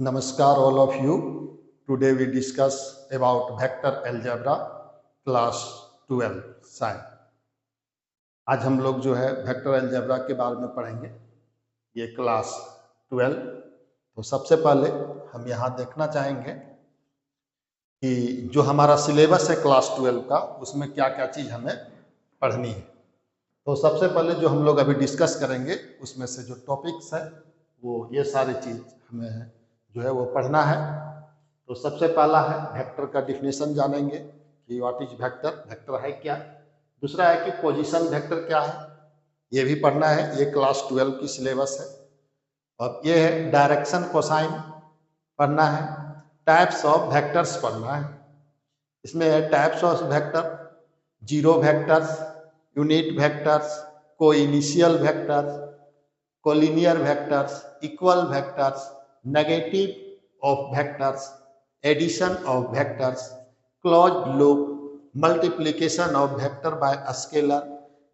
Namaskar all of you. Today we discuss about vector algebra class 12 science. आज हम लोग जो है वेक्टर अलजेब्रा के बारे में पढ़ेंगे, ये क्लास 12। तो सबसे पहले हम यहाँ देखना चाहेंगे कि जो हमारा सिलेबस है क्लास 12 का, उसमें क्या क्या चीज़ हमें पढ़नी है। तो सबसे पहले जो हम लोग अभी डिस्कस करेंगे उसमें से जो टॉपिक्स है वो ये सारी चीज़ हमें जो है वो पढ़ना है। तो सबसे पहला है वेक्टर का डिफिनेशन जानेंगे कि व्हाट इज वेक्टर, वेक्टर है क्या। दूसरा है कि पोजीशन वेक्टर क्या है, ये भी पढ़ना है, ये क्लास 12 की सिलेबस है। और ये है डायरेक्शन कोसाइन पढ़ना है। टाइप्स ऑफ वेक्टर्स पढ़ना है, इसमें है types of vector, zero vectors, unit vectors, coinitial vectors, collinear vectors, equal vectors, negative of vectors, addition of vectors, closed loop, multiplication of vector by scalar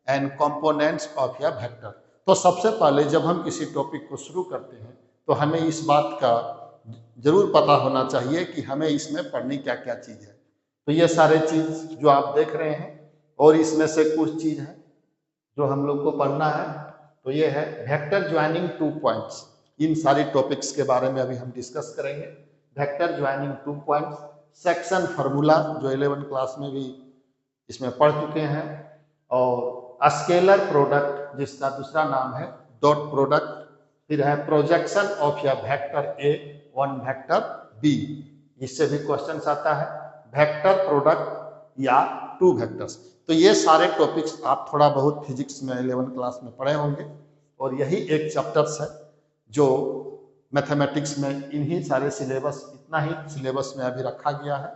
and components of या vector. तो सबसे पहले जब हम किसी topic को शुरू करते हैं तो हमें इस बात का जरूर पता होना चाहिए कि हमें इसमें पढ़नी क्या क्या चीज़ है। तो ये सारे चीज़ जो आप देख रहे हैं, और इसमें से कुछ चीज़ है जो हम लोग को पढ़ना है। तो ये है वेक्टर ज्वाइनिंग टू पॉइंट्स। इन सारी टॉपिक्स के बारे में अभी हम डिस्कस करेंगे। Vector joining two points, section formula जो 11 क्लास में भी इसमें पढ़ चुके हैं, और स्केलर प्रोडक्ट जिसका दूसरा नाम है डॉट प्रोडक्ट। फिर है प्रोजेक्शन ऑफ या vector A on vector B, इससे भी क्वेश्चन आता है। वेक्टर प्रोडक्ट या टू वेक्टर्स। तो ये सारे टॉपिक्स आप थोड़ा बहुत फिजिक्स में 11 क्लास में पढ़े होंगे, और यही एक चैप्टर्स है जो मैथमेटिक्स में इन्हीं सारे सिलेबस, इतना ही सिलेबस में अभी रखा गया है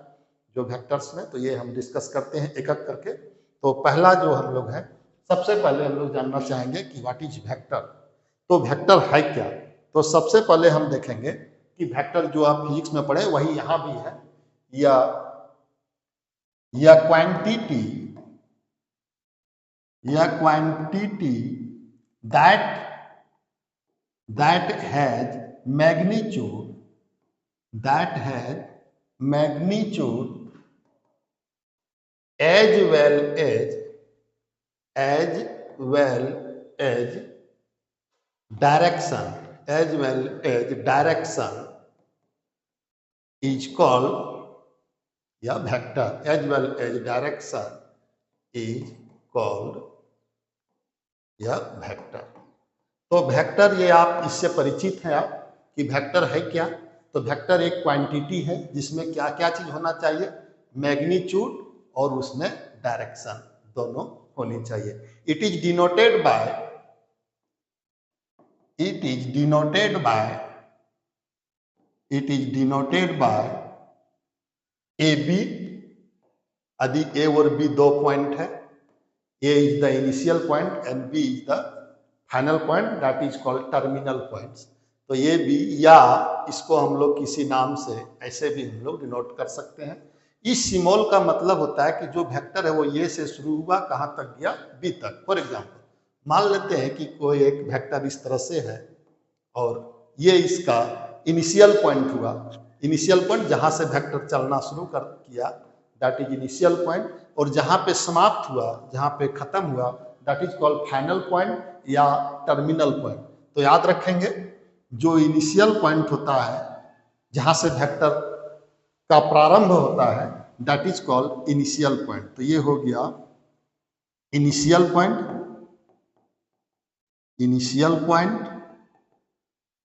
जो वेक्टर्स में। तो ये हम डिस्कस करते हैं एक एक करके। तो पहला जो हम लोग है, सबसे पहले हम लोग जानना चाहेंगे कि व्हाट इज वेक्टर। तो वेक्टर है क्या। तो सबसे पहले हम देखेंगे कि वेक्टर जो आप फिजिक्स में पढ़े वही यहाँ भी है, या quantity that has magnitude as well as direction is called या vector, as well as direction is called या वेक्टर। तो वेक्टर, ये आप इससे परिचित हैं आप कि वेक्टर है क्या। तो वेक्टर एक क्वांटिटी है जिसमें क्या क्या चीज होना चाहिए, मैग्नीट्यूड और उसमें डायरेक्शन दोनों होनी चाहिए। It is denoted by A B. यदि ए और बी दो पॉइंट है, A is the initial point and B is the final point, that is called terminal points. तो ये भी, या इसको हम लोग किसी नाम से ऐसे भी हम लोग डिनोट कर सकते हैं। इस सिंबल का मतलब होता है कि जो वेक्टर है वो ये से शुरू हुआ, कहाँ तक गया, बी तक। फॉर एग्जाम्पल मान लेते हैं कि कोई एक वेक्टर इस तरह से है और ये इसका इनिशियल पॉइंट हुआ। इनिशियल पॉइंट जहाँ से वेक्टर चलना शुरू कर किया, दैट इज इनिशियल पॉइंट। और जहाँ पे समाप्त हुआ, जहाँ पे खत्म हुआ, that is called final point या टर्मिनल पॉइंट। तो याद रखेंगे, जो इनिशियल पॉइंट होता है जहाँ से वेक्टर का प्रारंभ होता है, that is called initial point. तो ये हो गया इनिशियल पॉइंट,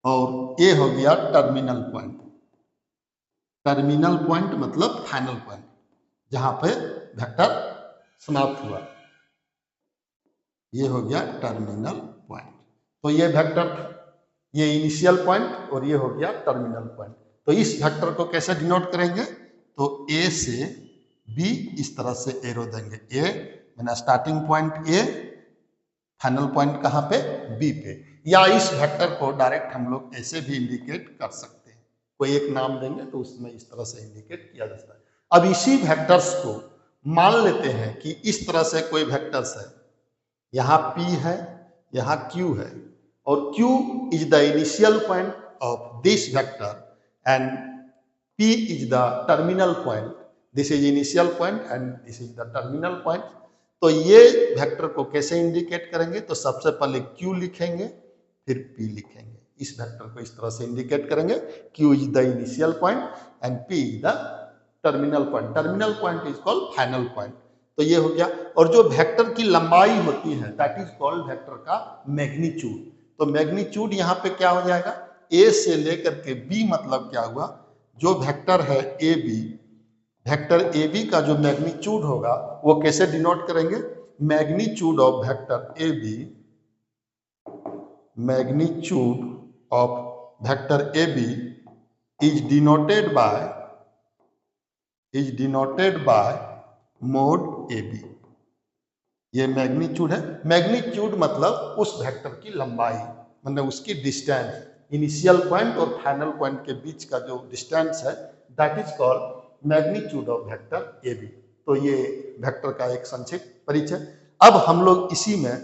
और ये हो गया टर्मिनल पॉइंट। टर्मिनल पॉइंट मतलब फाइनल पॉइंट, जहां पे वेक्टर समाप्त हुआ, ये हो गया टर्मिनल पॉइंट। तो ये वेक्टर, ये इनिशियल पॉइंट और ये हो गया टर्मिनल पॉइंट। तो इस वेक्टर को कैसे डिनोट करेंगे, तो ए से बी इस तरह से एरो देंगे। ए मैंने starting point A, final point कहाँ पे, बी पे। या इस वेक्टर को डायरेक्ट हम लोग ऐसे भी इंडिकेट कर सकते हैं, कोई एक नाम देंगे तो उसमें इस तरह से इंडिकेट किया जाता है। अब इसी वेक्टर्स को मान लेते हैं कि इस तरह से कोई वेक्टर्स है, यहाँ P है, यहाँ Q है, और Q is the initial point of this vector and P is the terminal point. This is initial point and this is the terminal point. तो ये वेक्टर को कैसे इंडिकेट करेंगे? तो सबसे पहले Q लिखेंगे, फिर P लिखेंगे। इस वेक्टर को इस तरह से इंडिकेट करेंगे, Q is the initial point and P is the terminal point. Terminal point is called final point. तो ये हो गया। और जो वेक्टर की लंबाई होती है दैट इज कॉल्ड वेक्टर का मैग्नीट्यूड। तो मैग्नीट्यूड यहाँ पे क्या हो जाएगा? A से लेकर के B, मतलब क्या हुआ? जो वेक्टर है AB, वेक्टर AB का जो मैग्नीट्यूड होगा वो कैसे डिनोट करेंगे? Magnitude of vector AB, magnitude of vector AB is denoted bye mode AB। ये मैग्नीट्यूड है। मैग्नीट्यूड मतलब उस वेक्टर की लंबाई, मतलब उसकी डिस्टेंस, इनिशियल पॉइंट और फाइनल पॉइंट के बीच का जो डिस्टेंस है that is called magnitude of vector AB। तो ये वेक्टर का एक संक्षिप्त परिचय। अब हम लोग इसी में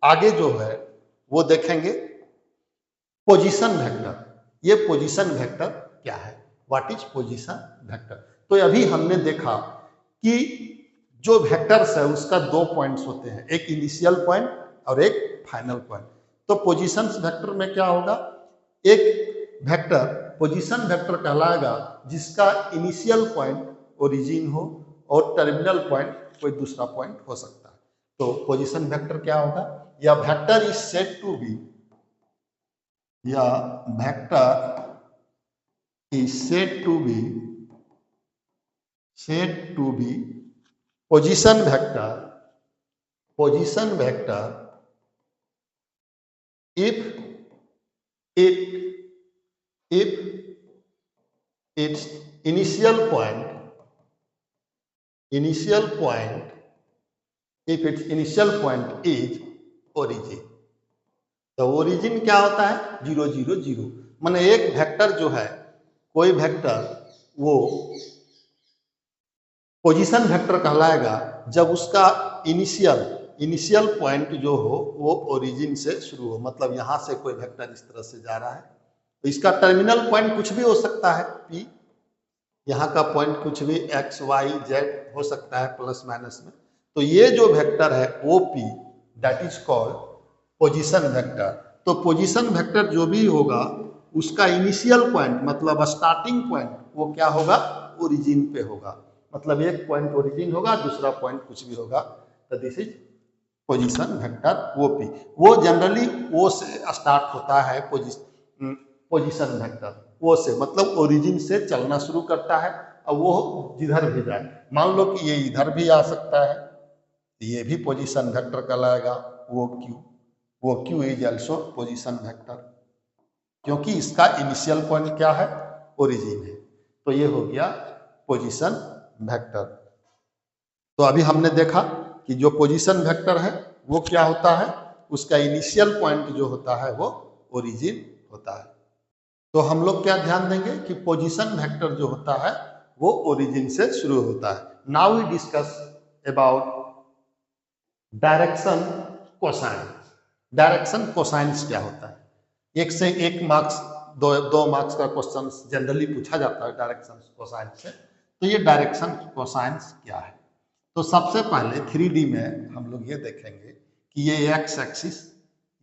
आगे जो है वो देखेंगे पोजीशन वेक्टर। ये पोजीशन वेक्टर क्या है? What is position vector? तो अभी हमने देखा कि जो वेक्टर्स है उसका दो पॉइंट्स होते हैं, एक इनिशियल पॉइंट और एक फाइनल पॉइंट। तो पोजीशन वेक्टर में क्या होगा? एक वेक्टर पोजीशन वेक्टर कहलाएगा जिसका इनिशियल पॉइंट ओरिजिन हो और टर्मिनल पॉइंट कोई दूसरा पॉइंट हो सकता है। तो पोजीशन वेक्टर क्या होगा? A vector is said to be, a vector is said to be position vector if its initial point is origin। तो ओरिजिन क्या होता है? 0 0 0। माने एक वेक्टर जो है, कोई वेक्टर वो पोजीशन वेक्टर कहलाएगा जब उसका इनिशियल पॉइंट जो हो वो ओरिजिन से शुरू हो। मतलब यहां से कोई वेक्टर इस तरह से जा रहा है तो इसका टर्मिनल पॉइंट कुछ भी हो सकता है P, यहाँ का पॉइंट कुछ भी x y z हो सकता है प्लस माइनस में। तो ये जो वेक्टर है OP that is called position vector. तो पोजीशन वेक्टर जो भी होगा उसका इनिशियल पॉइंट मतलब स्टार्टिंग पॉइंट वो क्या होगा? ओरिजिन पे होगा। मतलब एक पॉइंट ओरिजिन होगा, दूसरा पॉइंट कुछ भी होगा। तो this is position vector OP। वो जनरली O से स्टार्ट होता है। पोजीशन वेक्टर O से मतलब ओरिजिन से चलना शुरू करता है और वो जिधर भी जाए, मान लो कि ये इधर भी आ सकता है, ये भी पोजीशन वेक्टर कहलाएगा। वो Q is also position vector, क्योंकि इसका इनिशियल पॉइंट क्या है? ओरिजिन है। तो ये हो गया पोजीशन वेक्टर। तो अभी हमने देखा कि जो पोजीशन वेक्टर है वो क्या होता है? उसका इनिशियल पॉइंट जो होता है वो ओरिजिन होता है। तो हम लोग क्या ध्यान देंगे कि पोजीशन वेक्टर जो होता है वो ओरिजिन से शुरू होता है। Now we discuss about direction cosine. Direction cosines क्या होता है? एक से एक मार्क्स, दो मार्क्स का क्वेश्चन जनरली पूछा जाता है डायरेक्शन कोसाइन से। तो ये डायरेक्शन कोसाइंस क्या है? तो सबसे पहले 3D में हम लोग ये देखेंगे कि ये x एक्सिस,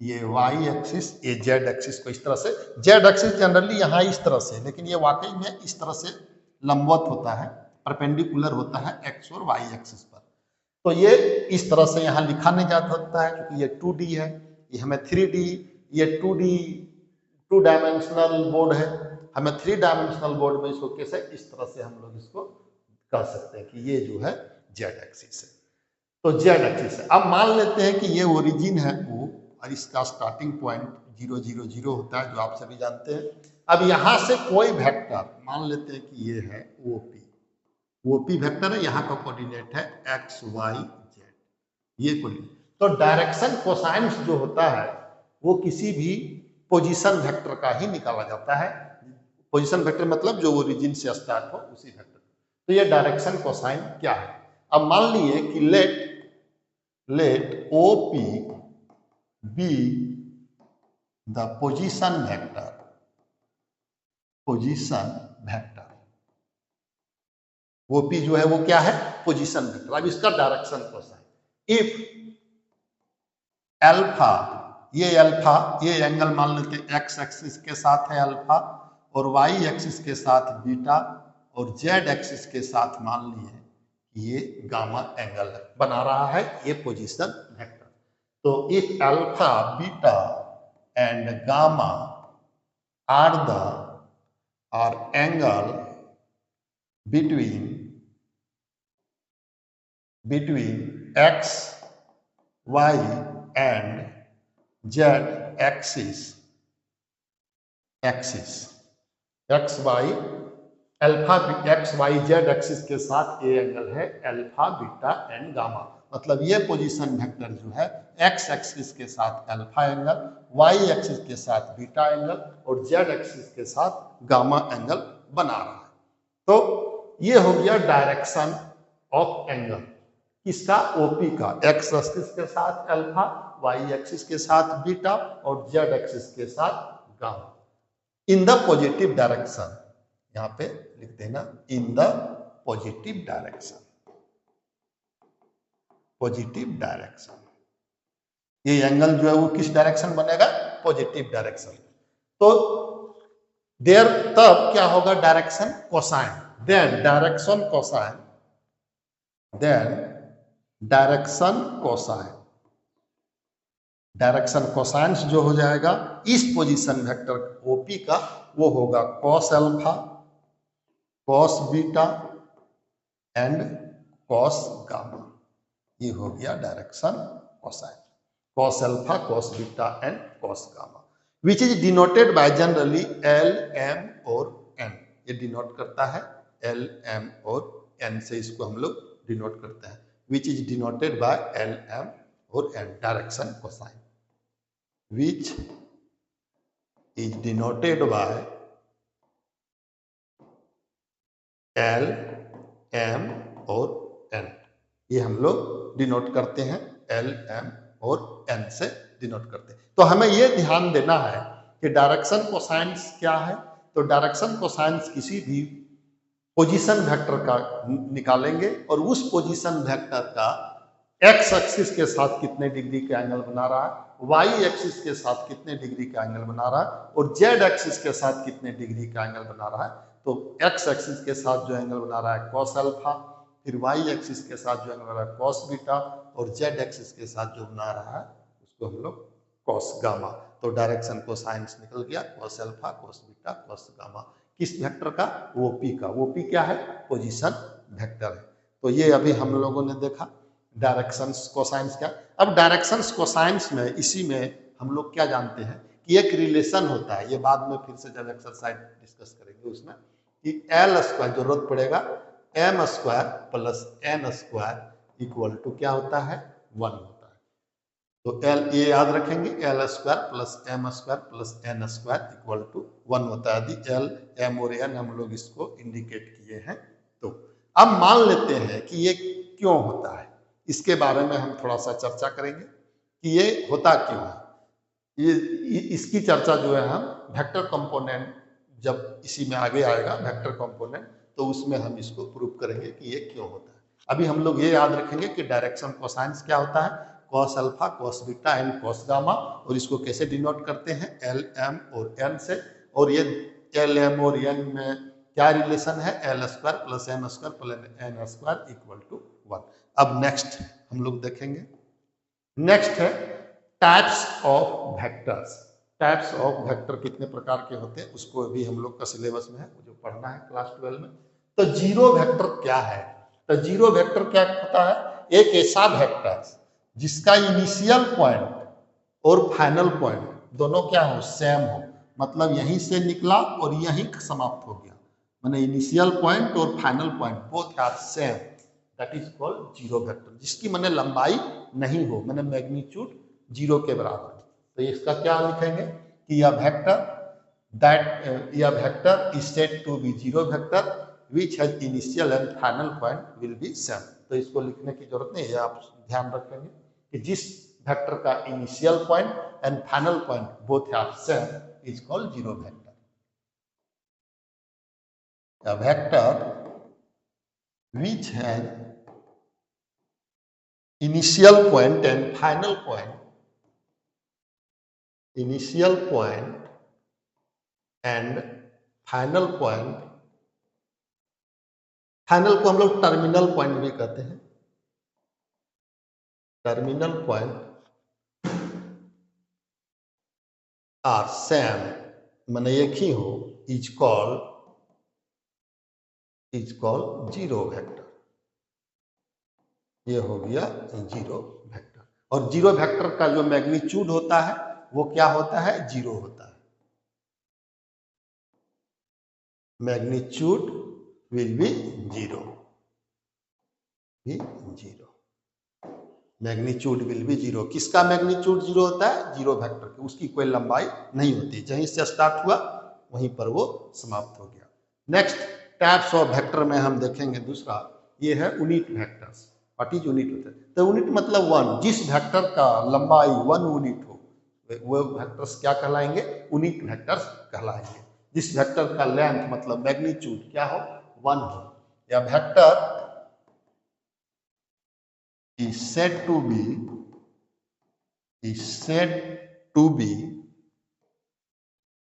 ये y एक्सिस, ये z एक्सिस को इस तरह से, z एक्सिस जनरली यहाँ इस तरह से, लेकिन ये वाकई में इस तरह से लंबवत होता है, परपेंडिकुलर होता है x और y एक्सिस पर। तो ये इस तरह से यहाँ लिखा नहीं जा सकता है क्योंकि ये 2D है, ये हमें 3D, ये 2D 2 डायमेंशनल बोर्ड है, हमें 3 डायमेंशनल बोर्ड में इसको कैसे इस तरह से हम लोग इसको कर सकते हैं कि ये जो है z एक्सिस है। तो z एक्सिस है। अब मान लेते हैं कि ये ओरिजिन है O और इसका स्टार्टिंग पॉइंट 0 0 0 होता है जो आप सभी जानते हैं। अब यहाँ से कोई वेक्टर मान लेते हैं कि ये है OP वेक्टर है, यहाँ का कोऑर्डिनेट है x y z, ये कोऑर्डिनेट। तो डायरेक्शन कोसाइंस जो होता है वो किसी भी पोजीशन वेक्टर का ही निकाला जाता है। पोजीशन वेक्टर मतलब जो ओरिजिन से स्टार्ट हो उसी वेक्टर। तो ये डायरेक्शन कोसाइन क्या है? अब मान लिए कि let OP be the position vector, position vector. OP जो है वो क्या है? Position vector. अब इसका डायरेक्शन कोसाइन। इफ अल्फा, ये एंगल मान लेते हैं एक्स एक्सिस के साथ है अल्फा, और वाई एक्सिस के साथ बीटा, और जेड एक्सिस के साथ मान लिए ये गामा एंगल बना रहा है ये पोजीशन वेक्टर। तो if alpha, beta and gamma are the angle between x, y and z axis, x y alpha X Y Z axis के साथ ये एंगल है अल्फा, बीटा एंड गामा। मतलब ये पोजीशन वेक्टर जो है एक्स एक्सिस के साथ अल्फा एंगल, वाई एक्सिस के साथ बीटा एंगल और जेड एक्सिस के साथ गामा एंगल बना रहा है। तो ये हो गया डायरेक्शन ऑफ एंगल किसका? ओपी का। एक्स एक्सिस के साथ अल्फा, वाई एक्सिस के साथ बीटा और जेड एक्सिस के साथ gamma in the positive direction. यहां पे लिख देना in the positive direction, positive direction. ये एंगल जो है वो किस डायरेक्शन बनेगा? Positive direction. तो देयर तब क्या होगा? Direction cosine. Then direction cosine, direction cosines जो हो जाएगा इस पोजीशन वेक्टर ओपी का, वो होगा cos alpha, cos beta and cos gamma. ये हो गया direction cosine. Cos alpha, cos beta and cos gamma which is denoted by generally L, M और एन। ये डिनोट करता है एल, एम और एन से, इसको हम लोग डिनोट करते हैं। Which is denoted by L, M और N, direction cosine which is denoted by L, M और N। ये हम लोग डिनोट करते हैं L, M और N से डिनोट करते हैं। तो हमें ये ध्यान देना है कि डायरेक्शन कोसाइंस क्या है। तो डायरेक्शन कोसाइंस किसी भी पोजीशन वेक्टर का निकालेंगे और उस पोजीशन वेक्टर का एक्स एक्सिस के साथ कितने डिग्री का एंगल बना रहा है, वाई एक्सिस के साथ कितने डिग्री का एंगल बना रहा है और जेड एक्सिस के साथ कितने डिग्री का एंगल बना रहा है। तो एक्स एक्सिस के साथ जो एंगल बना रहा है कॉस अल्फा, फिर वाई एक्सिस के साथ जो एंगल बना रहा है कॉस बीटा और जेड एक्सिस के साथ जो बना रहा है उसको हम लोग कॉस गामा। तो डायरेक्शन कोसाइंस निकल गया cos alpha, cos beta, cos gamma. किस वेक्टर का? ओपी का। ओपी क्या है? पोजीशन वेक्टर है। तो ये अभी हम लोगों ने देखा डायरेक्शंस कोसाइंस क्या। अब डायरेक्शंस कोसाइंस में इसी में हम लोग क्या जानते हैं कि एक रिलेशन होता है, ये बाद में फिर से जब एक्सरसाइज डिस्कस करेंगे उसमें, कि एल स्क्वायर जरूरत पड़ेगा M square plus N square equal to क्या होता है? 1 होता है। तो एल ये याद रखेंगे, L square plus M square plus N square equal to 1 होता है। यदि एल, एम और एन हम लोग इसको इंडिकेट किए हैं तो अब मान लेते हैं कि ये क्यों होता है, इसके बारे में हम थोड़ा सा चर्चा करेंगे कि ये होता क्यों है। ये इसकी चर्चा जो है हम वेक्टर कंपोनेंट, जब इसी में आगे आएगा वेक्टर कंपोनेंट, तो उसमें हम इसको प्रूव करेंगे कि ये क्यों होता है। अभी हम लोग ये याद रखेंगे कि डायरेक्शन कोसाइंस क्या होता है? Cos alpha, cos beta and cos gamma. और इसको कैसे डिनोट करते हैं? एल, एम और एन से। और ये एल, एम और एन में क्या रिलेशन है? L square plus M square plus N square equal to 1। अब नेक्स्ट हम लोग देखेंगे, नेक्स्ट है types of vectors. Types of vector कितने प्रकार के होते हैं उसको अभी हम लोग का सिलेबस में है, जो पढ़ना है क्लास 12 में। तो जीरो वेक्टर क्या है? तो जीरो वेक्टर क्या होता है? एक ऐसा वेक्टर जिसका इनिशियल पॉइंट और फाइनल पॉइंट दोनों क्या हो? सेम हो। मतलब यहीं से निकला और यहीं समाप्त हो गया, माने इनिशियल पॉइंट और final point both are same, that is called zero vector. जिसकी माने लंबाई नहीं हो, माने मैग्नीट्यूड जीरो के बराबर। तो इसका क्या लिखेंगे कि यह vector is said to be zero vector which has initial and final point will be same. तो इसको लिखने की जरूरत नहीं है, आप ध्यान रखेंगे कि जिस वेक्टर का initial point and final point both are same is called zero vector. a vector which has initial point and final point, initial point and final point, final को हम लोग टर्मिनल पॉइंट भी कहते हैं, टर्मिनल पॉइंट आर सेम, माने एक ही हो, is called zero vector. ये हो गया जीरो वेक्टर। और जीरो वेक्टर का जो मैग्नीट्यूड होता है वो क्या होता है? जीरो होता है। Magnitude will be zero, magnitude will be zero. किसका मैग्नीट्यूड जीरो होता है? जीरो वेक्टर की। उसकी कोई लंबाई नहीं होती, जहीं से स्टार्ट हुआ वहीं पर वो समाप्त हो गया। नेक्स्ट टाइप्स ऑफ वेक्टर में हम देखेंगे दूसरा, ये है unit vectors. What is unit होता है? तो यूनिट मतलब वन, जिस वेक्टर का लंबाई वन यूनिट हो वो वेक्टर्स क्या कहलाएंगे? यूनिट वेक्टर्स कहलाएंगे। जिस वेक्टर का लेंथ मतलब मैग्नीट्यूड क्या हो? वन हो। या vector is said to be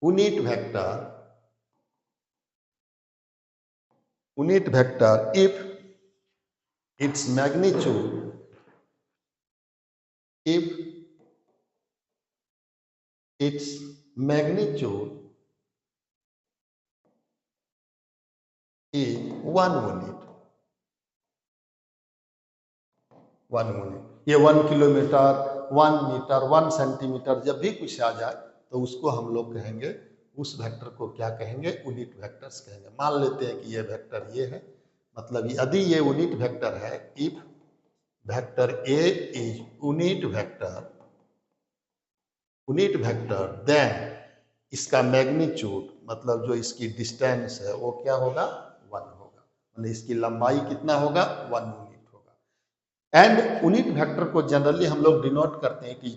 unit vector if its magnitude is one unit। ये 1 किलोमीटर, 1 मीटर, 1 सेंटीमीटर जब भी कुछ आ जाए तो उसको हम लोग कहेंगे, उस वेक्टर को क्या कहेंगे? यूनिट वेक्टर्स कहेंगे। मान लेते हैं कि ये वेक्टर ये है, मतलब यदि ये यूनिट वेक्टर है, if vector A is unit vector then इसका मैग्नीट्यूड मतलब जो इसकी डिस्टेंस है वो क्या होगा? 1 होगा। मतलब इसकी लंबाई कितना होगा? 1 यूनिट होगा। एंड यूनिट वेक्टर को जनरली हम लोग डिनोट करते हैं, इट इज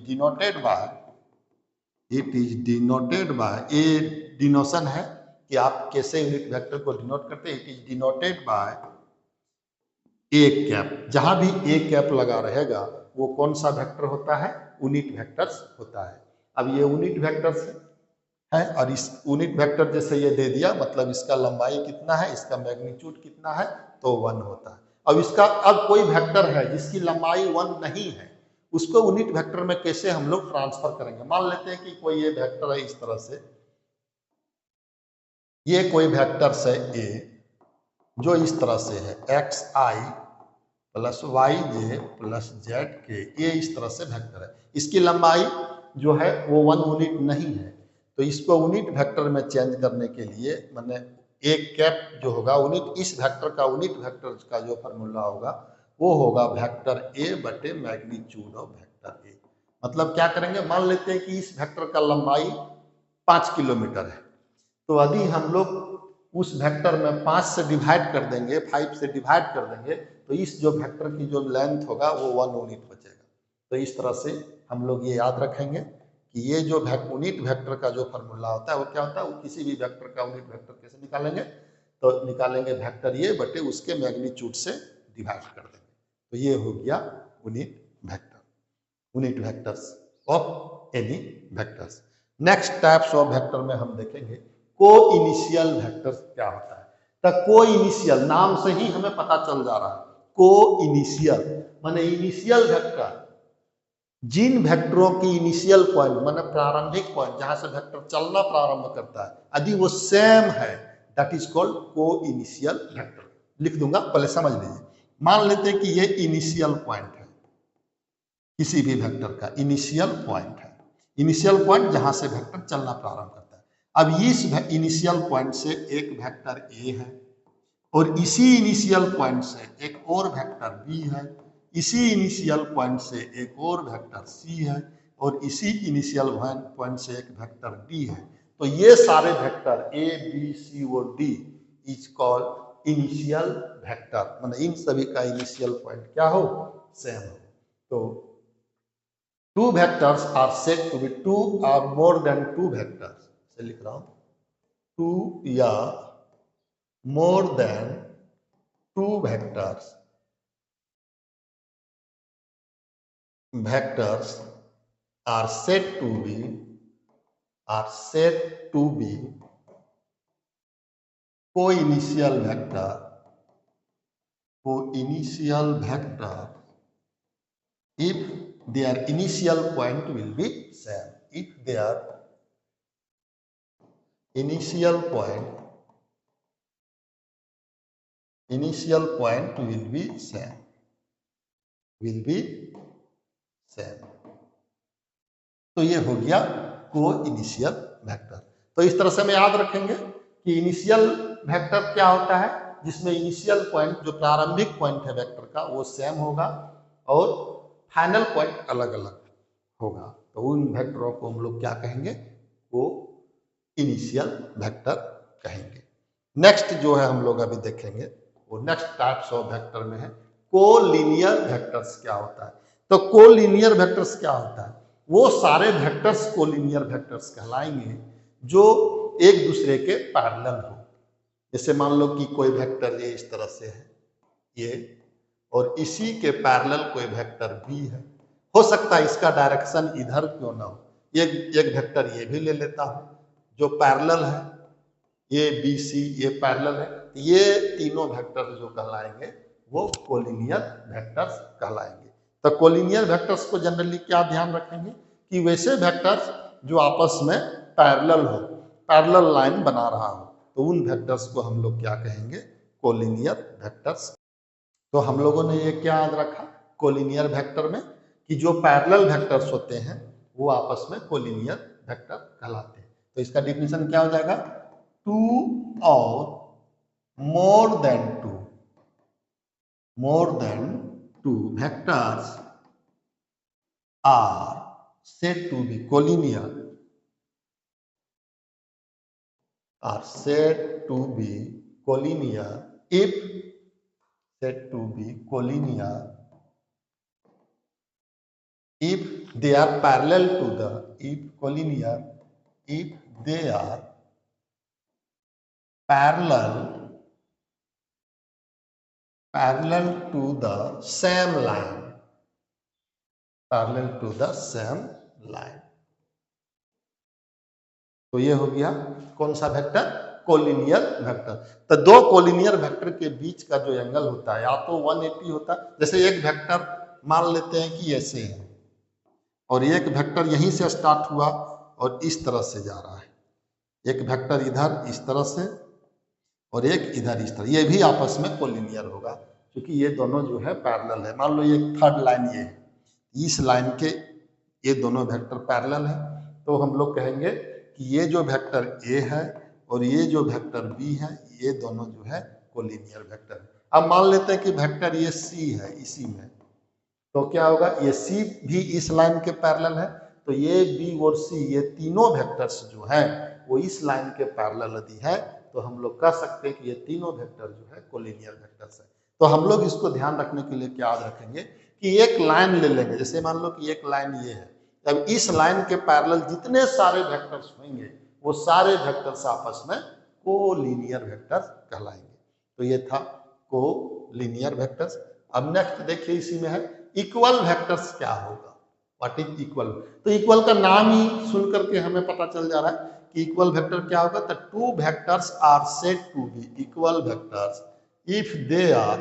डिनोटेड बाय, ये डिनोशन है कि आप कैसे यूनिट वेक्टर को डिनोट करते हैं। It is denoted by A cap. जहां भी ए कैप लगा रहेगा वो कौन सा वेक्टर होता है? यूनिट वेक्टर्स होता है। अब ये यूनिट वेक्टर्स है और इस यूनिट वेक्टर जैसे ये दे दिया, मतलब इसका लंबाई कितना है, इसका मैग्नीट्यूड कितना है, तो 1 होता है। अब इसका अब कोई वेक्टर है जिसकी लंबाई 1 नहीं है, उसको यूनिट वेक्टर में कैसे हम लोग ट्रांसफर करेंगे? मान लेते हैं कि कोई ये वेक्टर है इस तरह से, ये कोई वेक्टर्स है ए जो इस तरह से है, एक्स आई प्लस वाई जे प्लस जेड के, ये इस तरह से वेक्टर है। इसकी लंबाई जो है वो 1 यूनिट नहीं है, तो इसको यूनिट वेक्टर में चेंज करने के लिए मैंने एक कैप जो होगा यूनिट, इस वेक्टर का यूनिट वेक्टर का जो फार्मूला होगा वो होगा वेक्टर ए बटे मैग्नीट्यूड ऑफ वेक्टर ए। मतलब क्या करेंगे? मान लेते हैं कि इस वेक्टर का लंबाई 5 किलोमीटर है, तो यदि हम लोग उस वेक्टर में 5 से डिवाइड कर देंगे, 5 से डिवाइड कर देंगे, तो इस जो वेक्टर की जो लेंथ होगा वो 1 यूनिट बचेगा। तो इस तरह से हम लोग ये याद रखेंगे कि ये जो यूनिट वेक्टर का जो फार्मूला होता है वो क्या होता है? वो किसी भी वेक्टर का यूनिट वेक्टर कैसे निकालेंगे? तो निकालेंगे वेक्टर ये बटे उसके मैग्नीट्यूड से डिवाइड कर देंगे। तो ये हो गया unit vector, unit vectors of any vectors. Next types of vector में हम देखेंगे को इनिशियल वेक्टर क्या होता है। तो को इनिशियल नाम से ही हमें पता चल जा रहा है, को इनिशियल माने इनिशियल वेक्टर, जिन वेक्टरों की इनिशियल पॉइंट माने प्रारंभिक पॉइंट जहां से वेक्टर चलना प्रारंभ करता है यदि वो सेम है, दैट इज कॉल्ड को इनिशियल वेक्टर। लिख दूंगा, पहले समझ लीजिए। मान लेते हैं कि ये इनिशियल पॉइंट है, किसी भी वेक्टर का इनिशियल पॉइंट है, इनिशियल पॉइंट जहां से वेक्टर चलना प्रारंभ करता है। अब इस इनिशियल पॉइंट से एक वेक्टर ए है और इसी इनिशियल पॉइंट से एक और वेक्टर बी है, इसी इनिशियल पॉइंट से एक और वेक्टर सी है और इसी इनिशियल पॉइंट से एक वेक्टर डी है। तो ये सारे वेक्टर ए बी सी और D is called initial vector, मतलब इन सभी का इनिशियल पॉइंट क्या हो? सेम हो। तो two vectors are said to be two or more than two vectors, से लिख रहा हूं, two या more than two vectors are said to be co-initial vector if their initial point will be same. If their initial point will be same. तो ये हो गया को इनिशियल वेक्टर। तो इस तरह से हम याद रखेंगे कि इनिशियल वेक्टर क्या होता है, जिसमें इनिशियल पॉइंट जो प्रारंभिक पॉइंट है वेक्टर का वो सेम होगा और फाइनल पॉइंट अलग अलग होगा। तो उन वेक्टरों को हम लोग क्या कहेंगे, वो इनिशियल वेक्टर कहेंगे। नेक्स्ट जो है हम लोग अभी देखेंगे वो नेक्स्ट टाइप्स ऑफ वेक्टर में है कोलिनियर वेक्टर्स क्या होता है। तो कोलिनियर वेक्टर्स क्या होता है, वो सारे वेक्टर्स कोलिनियर वेक्टर्स कहलाएंगे जो एक दूसरे के पैरेलल हो। जैसे मान लो कि कोई वेक्टर ये इस तरह से है ये, और इसी के पैरेलल कोई वेक्टर बी है। हो सकता है इसका डायरेक्शन इधर क्यों ना हो, एक वेक्टर ये भी ले लेता हूं जो पैरेलल है, ये बी सी ये पैरेलल है। ये तीनों वेक्टर्स जो कहलाएंगे वो कोलिनियर वेक्टर्स कहलाएंगे। तो कोलिनियर वेक्टर्स को जनरली क्या ध्यान रखेंगे कि वैसे वेक्टर्स जो आपस में पैरेलल हो, पैरेलल लाइन बना रहा हो, तो उन वेक्टर्स को हम लोग क्या कहेंगे, कोलिनियर वेक्टर्स। तो हम लोगों ने ये क्या याद रखा कोलिनियर वेक्टर में कि जो पैरेलल वेक्टर्स होते हैं वो आपस में कोलिनियर वेक्टर कहलाते हैं। तो इसका डिफिनेशन क्या हो जाएगा, टू और more than two vectors are said to be collinear if they are parallel to the if they are parallel to the same line, तो ये हो गया कौन सा वेक्टर, कोलिनियर वेक्टर। तो दो कोलिनियर वेक्टर के बीच का जो एंगल होता है या तो 180 होता है। जैसे एक वेक्टर मान लेते हैं कि ऐसे है और एक वेक्टर यहीं से स्टार्ट हुआ और इस तरह से जा रहा है, एक वेक्टर इधर इस तरह से और एक इधर इस तरह, ये भी आपस में कोलिनियर होगा क्योंकि ये दोनों जो है पैरेलल है। मान लो ये थर्ड लाइन ये है, इस लाइन के ये दोनों वेक्टर पैरेलल है, तो हम लोग कहेंगे कि ये जो वेक्टर ए है और ये जो वेक्टर बी है ये दोनों जो है कोलिनियर वेक्टर है। अब मान लेते हैं कि वेक्टर ये सी है इसी में, तो क्या होगा, ये सी भी इस लाइन के पैरेलल है, तो ये बी और सी ये तीनों वेक्टर्स जो हैं वो इस लाइन के पैरेलल यदि है तो हम लोग कह सकते हैं कि ये तीनों वेक्टर जो है कोलिनियर वेक्टर्स है। तो हम लोग इसको ध्यान रखने के लिए क्या याद रखेंगे कि एक लाइन ले लेंगे। जैसे मान लो कि एक लाइन ये है, तब इस लाइन के पैरेलल जितने सारे वेक्टर्स होंगे वो सारे वेक्टर्स आपस में कोलिनियर वेक्टर्स कहलाएंगे। तो ये था कोलिनियर वेक्टर्स। अब नेक्स्ट देखिए इसी में है इक्वल वेक्टर्स क्या होगा, व्हाट इज इक्वल। तो इक्वल का नाम ही सुन करके हमें पता चल जा रहा है कि इक्वल वेक्टर क्या होगा। तो two vectors are said to be equal vectors if they are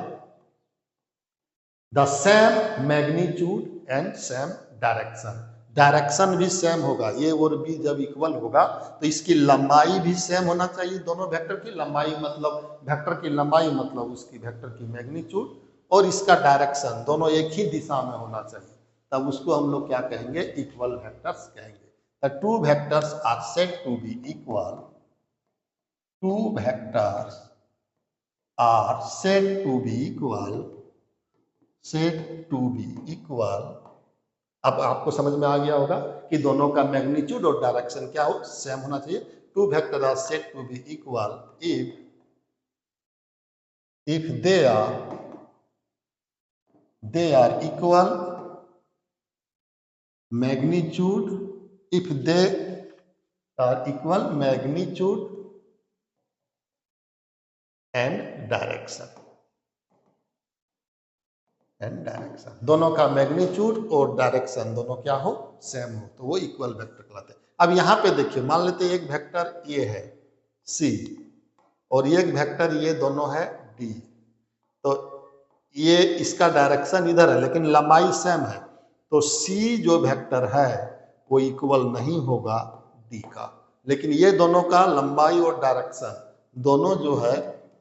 the same magnitude and same direction. Direction भी सेम होगा, ये और बी जब इक्वल होगा तो इसकी लंबाई भी सेम होना चाहिए। दोनों वेक्टर की लंबाई मतलब वेक्टर की लंबाई मतलब उसकी वेक्टर की मैग्नीट्यूड और इसका डायरेक्शन दोनों एक ही दिशा में होना चाहिए, तब उसको हम लोग क्या कहेंगे, इक्वल वेक्टर्स कहेंगे। The two vectors are said to be equal. Two vectors are said to be equal. अब आपको समझ में आ गया होगा कि दोनों का मैग्नीट्यूड और डायरेक्शन क्या हो, सेम होना चाहिए। Two vectors are said to be equal if they are equal magnitude, if they are equal magnitude and direction दोनों का मैग्नीट्यूड और डायरेक्शन दोनों क्या हो, सेम हो, तो वो इक्वल वेक्टर कहलाते हैं। अब यहाँ पे देखिए, मान लेते हैं एक वेक्टर ये है C और एक वेक्टर ये दोनों है D, तो ये इसका डायरेक्शन इधर है लेकिन लंबाई सेम है, तो C जो वेक्टर है वो इक्वल नहीं होगा D का, लेकिन ये दोनों का लंबाई और डायरेक्शन दोनों जो है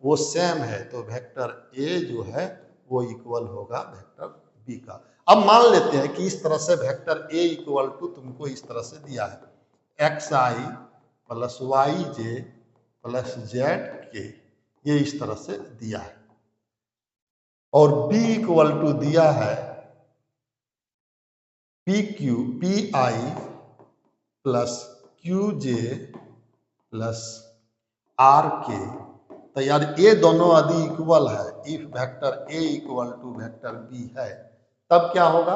वो सेम है, तो वेक्टर A जो है वो इक्वल होगा वेक्टर B का। अब मान लेते हैं कि इस तरह से वेक्टर A इक्वल टू तुमको इस तरह से दिया है xi plus yj plus zk, ये इस तरह से दिया है, और B इक्वल टू दिया है pi plus qj plus rk। तो यार ये दोनों यदि इक्वल है, if vector A equal to vector B है, तब क्या होगा,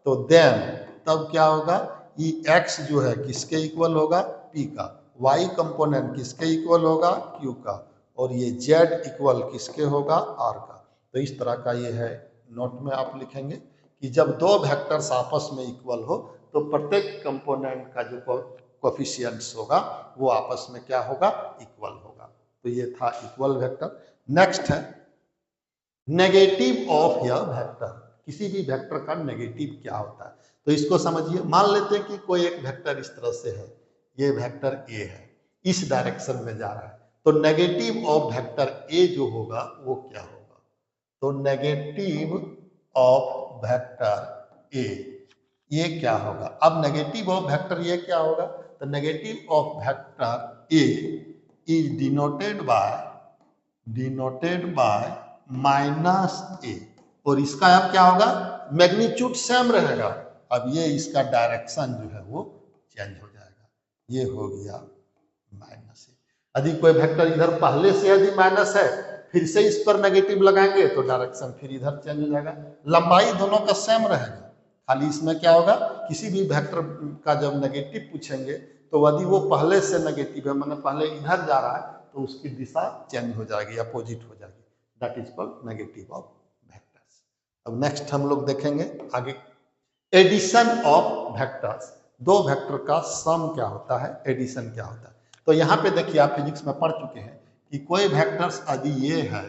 तो देन तब क्या होगा, ये x जो है किसके इक्वल होगा, P का, y कंपोनेंट किसके इक्वल होगा, Q का, और ये z इक्वल किसके होगा, R का। तो इस तरह का ये है, नोट में आप लिखेंगे कि जब दो वेक्टर्स आपस में इक्वल हो तो प्रत्येक कंपोनेंट का जो कोफिशिएंट्स होगा वो आपस में क्या होगा, इक्वल होगा। तो ये था इक्वल वेक्टर। नेक्स्ट है नेगेटिव ऑफ यह वेक्टर, किसी भी वेक्टर का नेगेटिव क्या होता है, तो इसको समझिए। मान लेते हैं कि कोई एक वेक्टर इस तरह से है, ये वेक्टर A है, इस डायरेक्शन में जा रहा है, तो नेगेटिव ऑफ वेक्टर A जो होगा वो क्या होगा, तो नेगेटिव ऑफ वेक्टर A ये क्या होगा। अब नेगेटिव ऑफ वेक्टर ये क्या होगा, तो negative of vector A is denoted bye minus A, और इसका अब क्या होगा, मैग्नीट्यूड सेम रहेगा, अब ये इसका डायरेक्शन जो है वो चेंज हो जाएगा, ये हो गया माइनस A। यदि कोई वेक्टर इधर पहले से यदि माइनस है, फिर से इस पर नेगेटिव लगाएंगे तो डायरेक्शन फिर इधर चेंज हो जाएगा, लंबाई दोनों का सेम रहेगा, खाली इसमें क्या होगा, किसी भी वेक्टर का जब नेगेटिव पूछेंगे तो यदि वो पहले से नेगेटिव है, मतलब पहले इधर जा रहा है, तो उसकी दिशा चेंज हो जाएगी, अपोजिट हो जाएगी, that is called negative of vectors. अब नेक्स्ट हम लोग देखेंगे आगे एडिशन ऑफ वेक्टर्स, दो वेक्टर का सम क्या होता है, एडिशन क्या होता है। तो यहाँ पे देखिए, आप फिजिक्स में पढ़ चुके हैं कि कोई वेक्टर्स यदि ये है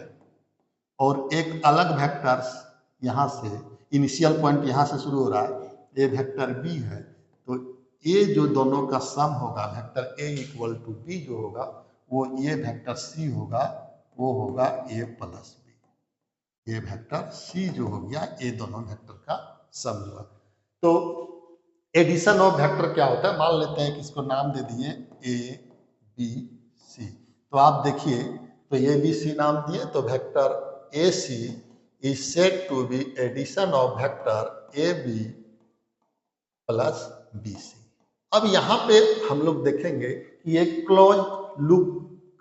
और एक अलग वेक्टर्स यहाँ से इनिशियल पॉइंट यहाँ से शुरू हो रहा है, ये वेक्टर B है, तो ये जो दोनों का सम होगा vector A equal to B जो होगा वो ये वेक्टर C होगा, वो होगा A प्लस B। ये वेक्टर C जो हो गया, ये दोनों वेक्टर का सम हुआ। तो एडिशन ऑफ वेक्टर क्या होता है, मान लेते हैं कि इसको नाम दे दिए A B C, तो आप देखिए, तो A B C नाम दिए, तो vector AC is said to be addition of vector AB plus BC। अब यहाँ पे हम लोग देखेंगे कि एक क्लोज लूप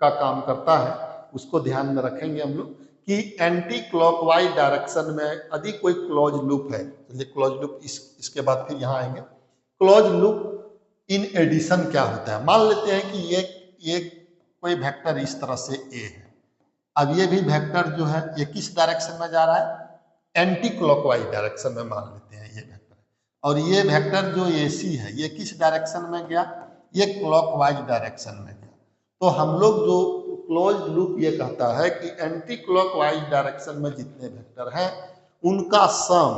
का काम करता है, उसको ध्यान में रखेंगे हम लोग कि एंटी क्लॉकवाइज डायरेक्शन में यदि कोई क्लोज लूप है, चलिए क्लोज लूप इसके बाद फिर यहाँ आएंगे। क्लोज लूप इन एडिशन क्या होता है, मान लेते हैं कि ये कोई वेक्टर इस तरह से A है, अब ये भी वेक्टर जो है ये किस डायरेक्शन में जा रहा है, एंटी क्लॉकवाइज डायरेक्शन में मान लेते हैं ये वेक्टर, और ये वेक्टर जो AC है ये किस डायरेक्शन में गया, ये क्लॉकवाइज डायरेक्शन में गया। तो हम लोग जो क्लोज लूप ये कहता है कि एंटी क्लॉकवाइज डायरेक्शन में जितने वेक्टर हैं उनका सम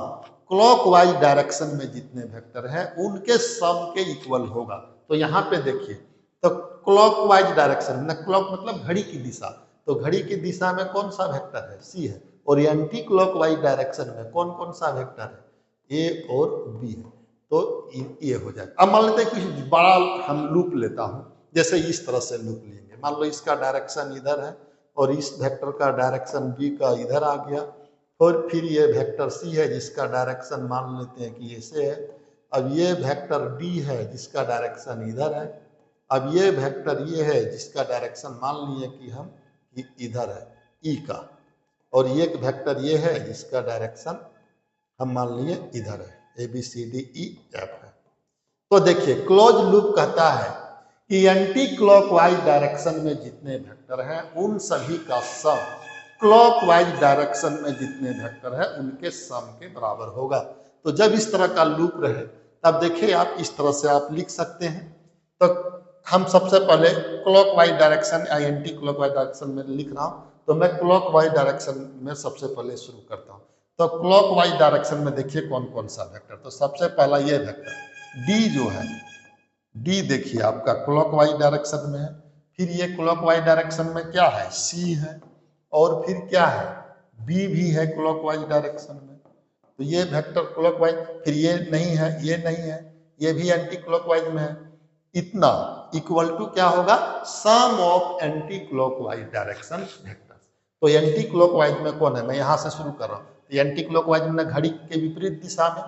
क्लॉकवाइज डायरेक्शन में जितने वेक्टर हैं उनके सम के इक्वल होगा। तो यहाँ पे देखिए, तो क्लॉकवाइज डायरेक्शन, क्लॉक मतलब घड़ी की दिशा, तो घड़ी की दिशा में कौन सा वेक्टर है, C है, और एंटी क्लॉकवाइज डायरेक्शन में कौन कौन सा वेक्टर है, A और B है, तो ये हो जाएगा। अब मान लेते हैं कि बड़ा हम लूप लेता हूं, जैसे इस तरह से लूप लेंगे, मान लो इसका डायरेक्शन इधर है और इस वेक्टर का डायरेक्शन B का इधर आ गया, और फिर ये वेक्टर C है जिसका डायरेक्शन मान लेते हैं कि ऐसे है, अब ये वेक्टर D है जिसका डायरेक्शन इधर है, अब ये वेक्टर ये है जिसका डायरेक्शन मान लिए कि हम इधर है E का, और ये वेक्टर ये है जिसका डायरेक्शन हम मान लिए इधर है, ABCDEF है। तो देखिए क्लोज लूप कहता है कि एंटी क्लॉकवाइज डायरेक्शन में जितने वेक्टर हैं उन सभी का सम क्लॉकवाइज डायरेक्शन में जितने वेक्टर हैं उनके सम के बराबर होगा। तो जब इस तरह का लूप रहे तब देखिए आप इस तरह से आप लिख सकते हैं। तो हम सबसे पहले क्लॉकवाइज डायरेक्शन या एंटी क्लॉकवाइज डायरेक्शन में लिख रहा हूं, तो मैं क्लॉकवाइज डायरेक्शन में सबसे पहले शुरू करता हूं। तो क्लॉकवाइज डायरेक्शन में देखिए कौन कौन सा वेक्टर, तो सबसे पहला ये वेक्टर डी जो है, डी देखिए आपका क्लॉकवाइज डायरेक्शन में है। फिर ये क्लॉकवाइज डायरेक्शन में क्या है, सी है, और फिर क्या है, बी भी है क्लॉकवाइज डायरेक्शन में। तो ये वेक्टर क्लॉकवाइज, फिर ये नहीं है, ये नहीं है, ये भी एंटी क्लॉकवाइज में है। इतना इक्वल टू क्या होगा, sum of anticlockwise direction vectors. तो एंटी क्लॉकवाइज में कौन है, मैं यहां से शुरू कर रहा हूं। तो एंटी क्लॉकवाइज में घड़ी के विपरीत दिशा में,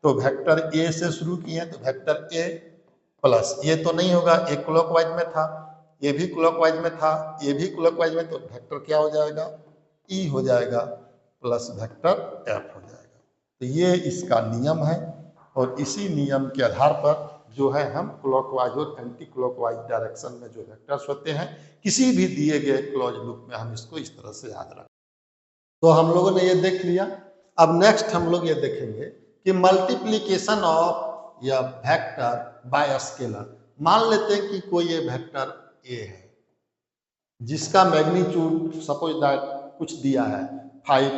तो वेक्टर ए से शुरू किए, तो वेक्टर ए प्लस, ये तो नहीं होगा, एक क्लॉकवाइज में था, ये भी क्लॉकवाइज में था, ये भी क्लॉकवाइज में, तो वेक्टर क्या हो जाएगा, ई हो जाएगा, प्लस वेक्टर एफ हो जाएगा। तो ये इसका नियम है, और इसी नियम के आधार पर जो है हम क्लॉकवाइज और एंटी क्लॉकवाइज डायरेक्शन में जो वेक्टर्स होते हैं किसी भी दिए गए क्लोज लूप में हम इसको इस तरह से याद रखें। तो हम लोगों ने ये देख लिया। अब नेक्स्ट हम लोग ये देखेंगे कि मल्टीप्लीकेशन ऑफ या वेक्टर बाय स्केलर। मान लेते हैं कि कोई ये वेक्टर ए है जिसका मैग्नीट्यूड सपोज दैट कुछ दिया है 5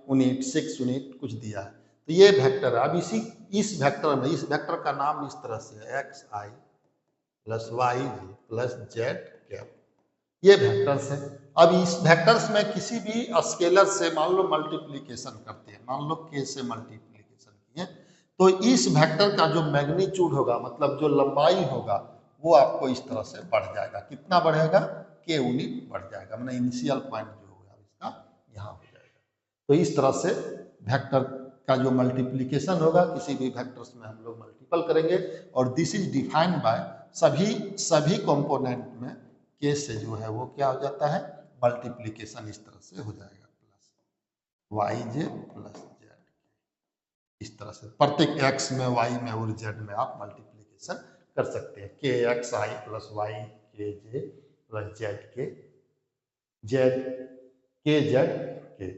यूनिट 6 यूनिट कुछ दिया है, तो ये वेक्टर है। अब इस वेक्टर में, इस वेक्टर का नाम इस तरह से है एक्स आई प्लस वाई जी प्लस जेड कैप, ये वेक्टर्स है। अब इस वेक्टर्स में किसी भी स्केलर से मान लो मल्टीप्लीकेशन करते हैं, मान लो के से मल्टीप्लीकेशन किए, तो इस वेक्टर का जो मैग्नीट्यूड होगा, मतलब जो लंबाई होगा, वो आपको इस तरह से बढ़ जाएगा। कितना बढ़ेगा, के यूनिट बढ़ जाएगा, मतलब इनिशियल पॉइंट जो होगा इसका यहाँ हो जाएगा। तो इस तरह से वेक्टर का जो मल्टीप्लीकेशन होगा, किसी भी वेक्टर्स में हम लोग मल्टीपल करेंगे, और दिस इज डिफाइंड बाय सभी कंपोनेंट में के से जो है वो क्या हो जाता है, मल्टीप्लीकेशन इस तरह से हो जाएगा, प्लस वाई जे प्लस जेड, इस तरह से प्रत्येक एक्स में, वाई में और जेड में आप मल्टीप्लीकेशन कर सकते हैं। के एक्स आई प्लस वाई के जे प्लस जेड के जेड के जेड के।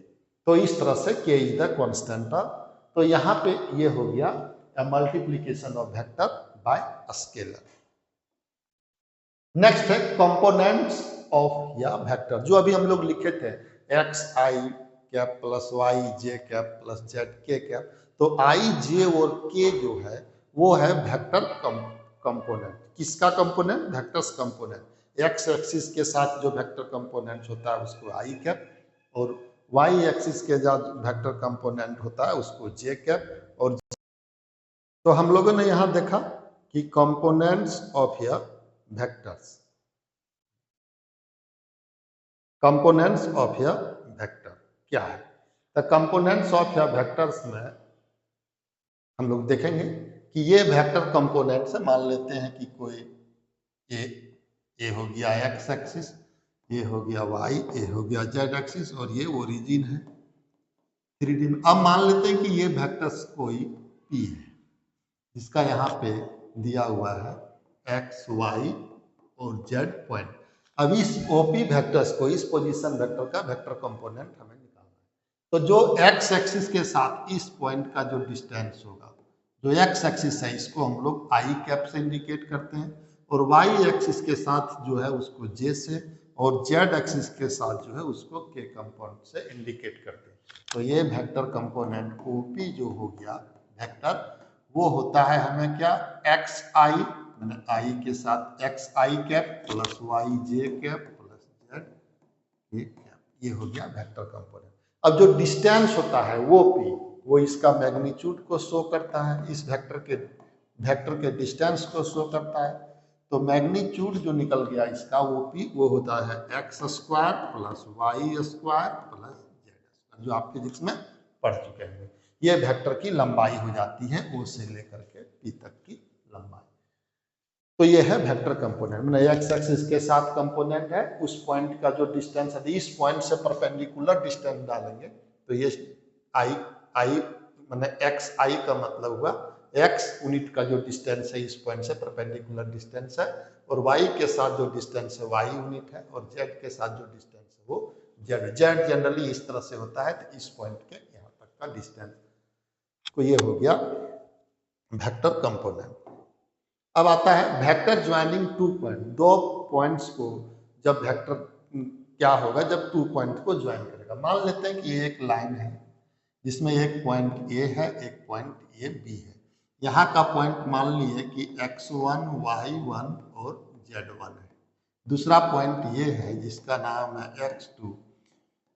तो इस तरह से के इज द कांस्टेंट। तो यहाँ पे ये हो गया multiplication of vector by scalar. Next है कंपोनेंट्स ऑफ या वेक्टर, जो अभी हम लोग लिखे थे एक्स आई कैप प्लस वाई जे कैप प्लस जेड के कैप। तो आई जे और के जो है वो है वेक्टर कंपोनेंट। किसका component, vectors component. X axis के साथ जो वेक्टर कंपोनेंट होता है उसको आई कैप, और वाई एक्सिस के जो वेक्टर कंपोनेंट होता है उसको जे कैप। और तो हम लोगों ने यहां देखा कि कंपोनेंट्स ऑफ या वेक्टर्स, कंपोनेंट्स ऑफ या वेक्टर क्या है। द कंपोनेंट्स ऑफ या वेक्टर्स में हम लोग देखेंगे कि ये वेक्टर कंपोनेंट्स है। मान लेते हैं कि कोई ए हो गया एक्स एक्सिस, ये हो गया वाई, ये हो गया जेड एक्सिस, और ये ओरिजिन है 3D में। अब मान लेते हैं कि ये वेक्टर्स कोई पी है जिसका यहाँ पे दिया हुआ है एक्स वाई और जेड पॉइंट। अब इस ओपी वेक्टर्स को, इस पोजीशन वेक्टर का वेक्टर कंपोनेंट हमें निकालना है। तो जो एक्स एक्सिस के साथ इस पॉइंट का जो डिस्टेंस होगा, जो एक्स एक्सिस है इसको हम लोग आई कैप से इंडिकेट करते हैं, और वाई एक्सिस के साथ जो है उसको जे से, और जेड एक्सिस के साथ जो है उसको के कंपोनेंट से इंडिकेट करते हैं। तो ये वेक्टर कंपोनेंट ओपी जो हो गया वेक्टर, वो होता है हमें क्या, एक्स आई, मैंने आई के साथ एक्स आई कैप प्लस वाई जे कैप प्लस जेड के कैप, ये हो गया वेक्टर कंपोनेंट। अब जो डिस्टेंस होता है वो पी, वो इसका मैग्नीट्यूड को शो करता है, इस वेक्टर के डिस्टेंस को शो करता है। तो मैग्नीट्यूड जो निकल गया इसका वो पी, वो होता है X square plus Y square plus Z square, जो आप फिजिक्स में पढ़ चुके हैं। ये वेक्टर की लंबाई हो जाती है ओ से लेकर के पी तक की लंबाई। तो ये है वेक्टर कंपोनेंट, मतलब एक्स एक्सिस के साथ कंपोनेंट है, उस पॉइंट का जो डिस्टेंस है, इस पॉइंट से परपेंडिकुलर डिस्टेंस डालेंगे तो ये आई आई मैंने एक्स आई का मतलब हुआ x यूनिट का जो डिस्टेंस है इस पॉइंट से परपेंडिकुलर डिस्टेंस है, और y के साथ जो डिस्टेंस है y यूनिट है, और z के साथ जो डिस्टेंस है वो z। z जनरली इस तरह से होता है, तो इस पॉइंट के यहाँ तक का डिस्टेंस। तो ये हो गया वेक्टर कंपोनेंट। अब आता है वेक्टर ज्वाइनिंग टू पॉइंट। दो पॉइंट्स को जब वेक्टर क्या होगा, जब टू पॉइंट को ज्वाइन करेगा। मान लेते हैं कि ये एक लाइन है जिसमें एक पॉइंट ए है, एक पॉइंट ए बी है। यहाँ का पॉइंट मान लीजिए कि x1 y1 और z1 है। दूसरा पॉइंट ये है जिसका नाम है x2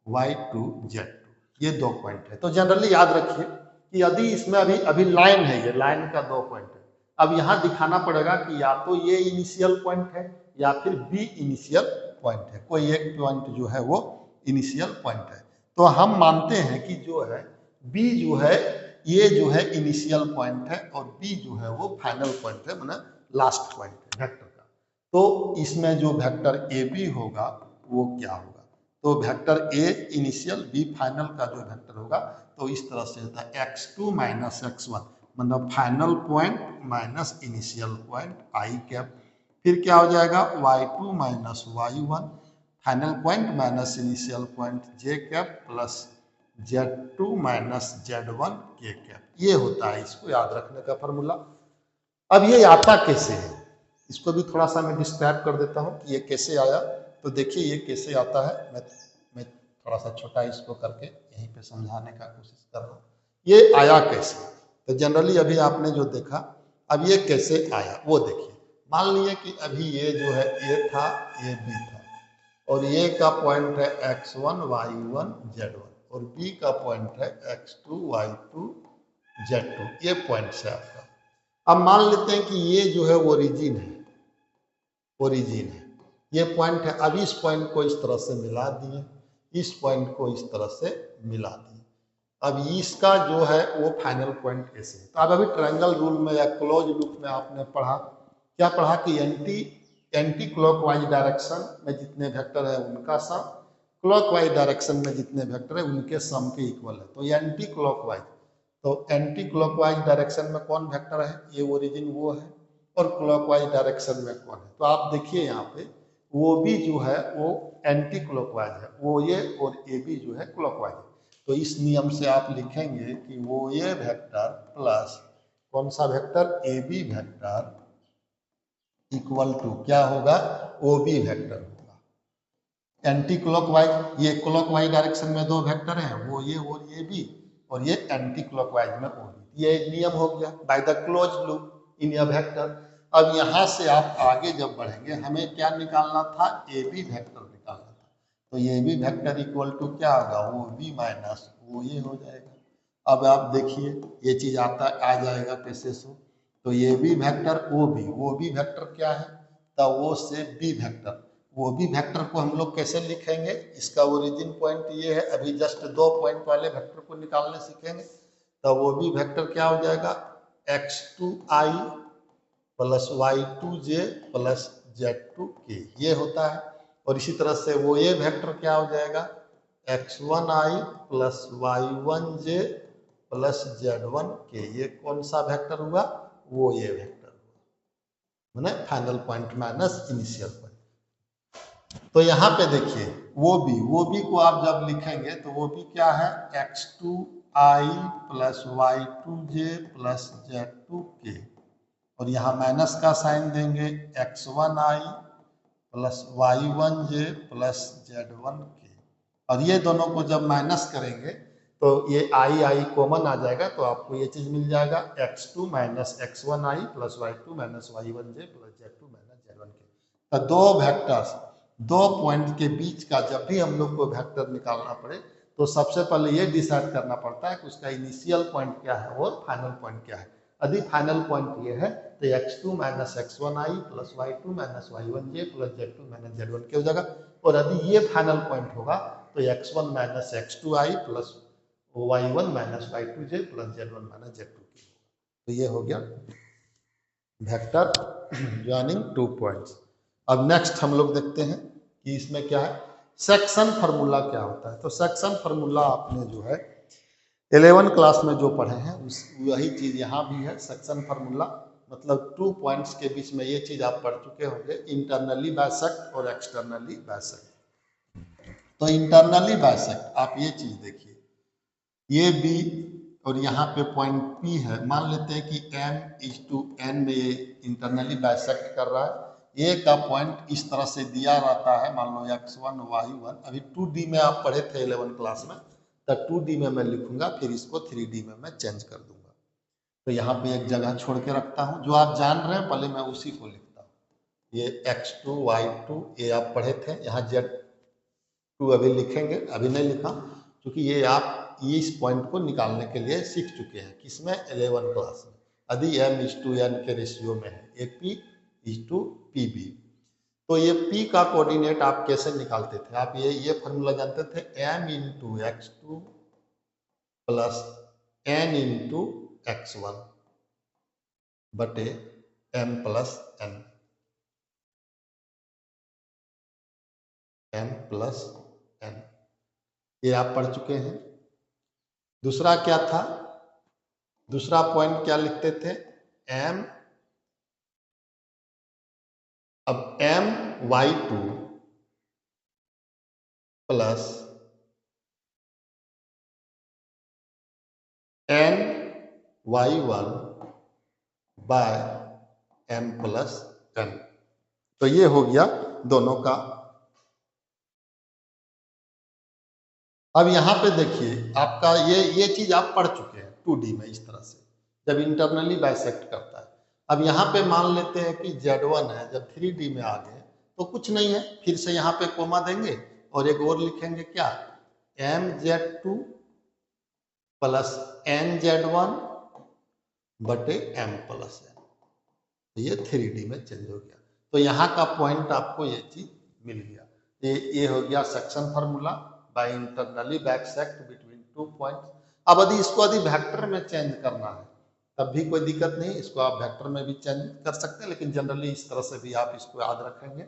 y2 z2। ये दो पॉइंट है। तो जनरली याद रखिए कि यदि इसमें अभी लाइन है, ये लाइन का दो पॉइंट है। अब यहाँ दिखाना पड़ेगा कि या तो ये इनिशियल पॉइंट है या फिर बी इनिशियल पॉइंट है। कोई एक पॉइंट जो है वो इनिशियल पॉइंट है। तो हम मानते हैं कि जो है बी जो है ये जो है इनिशियल पॉइंट है, और बी जो है वो फाइनल पॉइंट है, मतलब लास्ट पॉइंट है वेक्टर का। तो इसमें जो वेक्टर ए बी होगा वो क्या होगा, तो vector A initial B final का जो वेक्टर होगा, तो इस तरह से होता है x2 माइनस x1, मतलब final point minus initial point I cap. फिर क्या हो जाएगा y2 minus y1, final point minus initial point J cap, plus z2 minus z1 K cap. ये होता है, इसको याद रखने का फॉर्मूला। अब ये आता कैसे है, इसको भी थोड़ा सा मैं डिस्क्राइब कर देता हूँ कि ये कैसे आया। तो देखिए ये कैसे आता है, मैं थोड़ा सा छोटा इसको करके यहीं पे समझाने का कोशिश कर रहा हूँ। ये आया कैसे, तो जनरली अभी आपने जो देखा, अब ये कैसे आया वो देखिए। मान लीजिए कि अभी ये जो है ए था, ये बी था, और ये का पॉइंट है x1 y1 z1, और बी का पॉइंट है x2 y2 z2। ये पॉइंट है आपका। अब मान लेते हैं कि ये जो है ओरिजिन है, ओरिजिन है, ये पॉइंट है। अब इस पॉइंट को इस तरह से मिला दिए, इस पॉइंट को इस तरह से मिला दिए। अब इसका जो है वो फाइनल पॉइंट ऐसे है। तो अब अभी ट्रायंगल रूल में या क्लोज लूप में आपने पढ़ा, क्या पढ़ा कि एंटी क्लॉकवाइज डायरेक्शन में जितने वेक्टर है उनका सम क्लॉकवाइज डायरेक्शन में जितने वेक्टर है उनके सम के इक्वल है। तो एंटी क्लॉकवाइज, तो एंटी क्लॉकवाइज डायरेक्शन में कौन वेक्टर है, ये ओरिजिन वो है, और क्लॉकवाइज डायरेक्शन में कौन है। तो आप देखिए यहाँ पे वो भी जो है वो एंटी क्लॉकवाइज है, वो ये, और ए भी जो है क्लॉकवाइज है। तो इस नियम से आप लिखेंगे कि वो ये वेक्टर प्लस कौन सा vector, A B vector equal to क्या होगा, ओ बी वेक्टर होगा। एंटी क्लॉकवाइज, ये क्लॉकवाइज डायरेक्शन में दो वेक्टर हैं, वो ये और ये भी, और ये एंटी क्लॉकवाइज में ओ बी। ये नियम हो गया by the close loop in a vector. अब यहाँ से आप आगे जब बढ़ेंगे, हमें क्या निकालना था, ए बी वेक्टर निकालना था। तो ये बी वेक्टर इक्वल टू क्या होगा, ओ बी माइनस ओ ये हो जाएगा। अब आप देखिए ये चीज आ जाएगा कैसे से, तो ये भी वेक्टर ओ भी वेक्टर क्या है, तो वो से बी वेक्टर, वो भी वेक्टर को हम लोग कैसे लिखेंगे, इसका ओरिजिन पॉइंट ये है। अभी जस्ट दो पॉइंट वाले वेक्टर को निकालने सीखेंगे, तो वो भी वेक्टर क्या हो जाएगा, x2i plus y2j plus z2k, ये होता है। और इसी तरह से वो ये वेक्टर क्या हो जाएगा, x1i plus y1j plus z1k, ये कौन सा वेक्टर हुआ, वो ये वेक्टर हुआ, माने final point minus initial point. तो यहाँ पे देखिए वो भी को आप जब लिखेंगे तो वो भी क्या है, x2i plus y2j plus z2k, और यहाँ माइनस का साइन देंगे, x1i plus y1j plus z1k, और ये दोनों को जब माइनस करेंगे तो ये आई कॉमन आ जाएगा, तो आपको ये चीज मिल जाएगा, x2 minus x1i plus y2 minus y1j plus z2 minus z1k। तो दो वेक्टर्स, दो पॉइंट के बीच का जब भी हम लोग को वेक्टर निकालना पड़े, तो सबसे पहले ये डिसाइड करना पड़ता है कि उसका इनिशियल पॉइंट क्या है और फाइनल पॉइंट क्या है। यदि फाइनल पॉइंट ये है तो x2 minus x1i plus y2 minus y1j plus z2 minus z1k हो जाएगा, और यदि ये फाइनल पॉइंट होगा तो x1 minus x2i plus y1 minus y2j plus z1 minus z2k। तो ये हो गया वेक्टर ज्वाइनिंग टू पॉइंट्स। अब नेक्स्ट हम लोग देखते हैं कि इसमें क्या है, सेक्शन फार्मूला क्या होता है। तो सेक्शन फार्मूला आपने जो है 11 क्लास में जो पढ़े हैं उस वही चीज यहाँ भी है। सेक्शन फार्मूला मतलब 2 पॉइंट्स के बीच में ये चीज आप पढ़ चुके होंगे, इंटरनली बाइसेक्ट और एक्सटर्नली बाइसेक्ट। तो इंटरनली बाइसेक्ट आप ये चीज देखिए, ये बी और यहाँ पे पॉइंट पी है। मान लेते हैं कि m/n में ये इंटरनली बाइसेक्ट कर रहा है। ए का पॉइंट इस तरह से दिया रहता है, मान लो x1 y1। अभी 2D में आप पढ़े थे 11 क्लास में, तो 2D में मैं लिखूंगा, फिर इसको 3D में मैं चेंज कर दूंगा। तो यहाँ पे एक जगह छोड़ के रखता हूँ, जो आप जान रहे हैं पहले मैं उसी को लिखता हूँ। ये x2 y2 ये आप पढ़े थे, यहाँ z2 अभी लिखेंगे, अभी नहीं लिखा क्योंकि ये इस पॉइंट को निकालने के लिए सीख चुके हैं। किसमें? 11 क्लास में। यदि m/n के रेशियो में है, AP/PB। तो ये P का कोऑर्डिनेट आप कैसे निकालते थे? आप ये फॉर्मूला जानते थे, m/x2 प्लस n/x1 बटे m+n। m+n ये आप पढ़ चुके हैं। दूसरा क्या था? दूसरा पॉइंट क्या लिखते थे? m, अब m/y2 plus n/y1 bye m+n। तो ये हो गया दोनों का। अब यहाँ पे देखिए आपका ये चीज आप पढ़ चुके हैं 2D में इस तरह से, जब इंटरनली बाइसेक्ट करता है। अब यहाँ पे मान लेते हैं कि Z1 है, जब 3D में आ गए तो कुछ नहीं है, फिर से यहाँ पे कोमा देंगे और एक और लिखेंगे, क्या? mz2 प्लस nz1 बटे m+n। तो ये 3D में चेंज हो गया। तो यहाँ का पॉइंट आपको ये चीज मिल गया। ये हो गया section formula by internally bisect between 2 points. अब यदि वेक्टर में चेंज करना है तब भी कोई दिक्कत नहीं, इसको आप वेक्टर में भी चेंज कर सकते हैं, लेकिन जनरली इस तरह से भी आप इसको याद रखेंगे।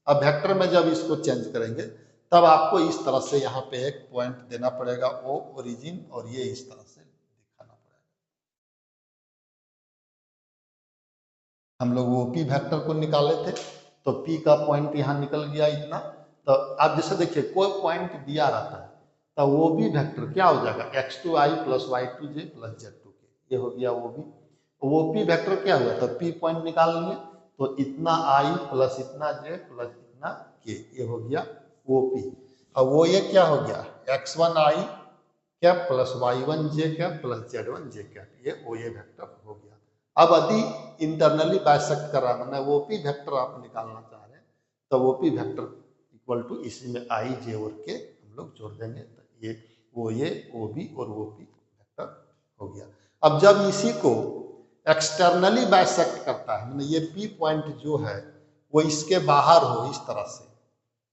अब वेक्टर में जब इसको चेंज करेंगे तब आपको इस तरह से यहाँ पे एक पॉइंट देना पड़ेगा, O ओरिजिन, और ये इस तरह से दिखाना पड़ेगा। हम लोग वो P वेक्टर को निकाले थे, तो P का पॉइंट यहाँ निकल गया इतना। तो आप जैसे देखिए कोई पॉइंट दिया रहता है तो वो भी वेक्टर क्या हो जाएगा? x2i plus y2j plus z2k, ये हो गया वो P वेक्टर क्या हुआ? तो P पॉइंट निकाल लिए, तो इतना i प्लस इतना j प्लस इतना k, ये हो गया वो P। अब वो ये क्या हो गया? x1i cap plus y1j cap plus z1j cap, ये वेक्टर हो गया। अब यदि इंटरनली बाइसेक्ट कर रहा है, मैंने वो P वेक्टर आप निकालना चाह रहे हैं, तो वो P वेक्टर इक्वल टू इसी में i j और k हम लोग जोड़ देंगे, तो ये वो भी और वो P वेक्टर हो गया। अब जब इसी को एक्सटर्नली बाइसेक्ट करता है, मैंने ये P पॉइंट जो है वो इसके बाहर हो इस तरह से,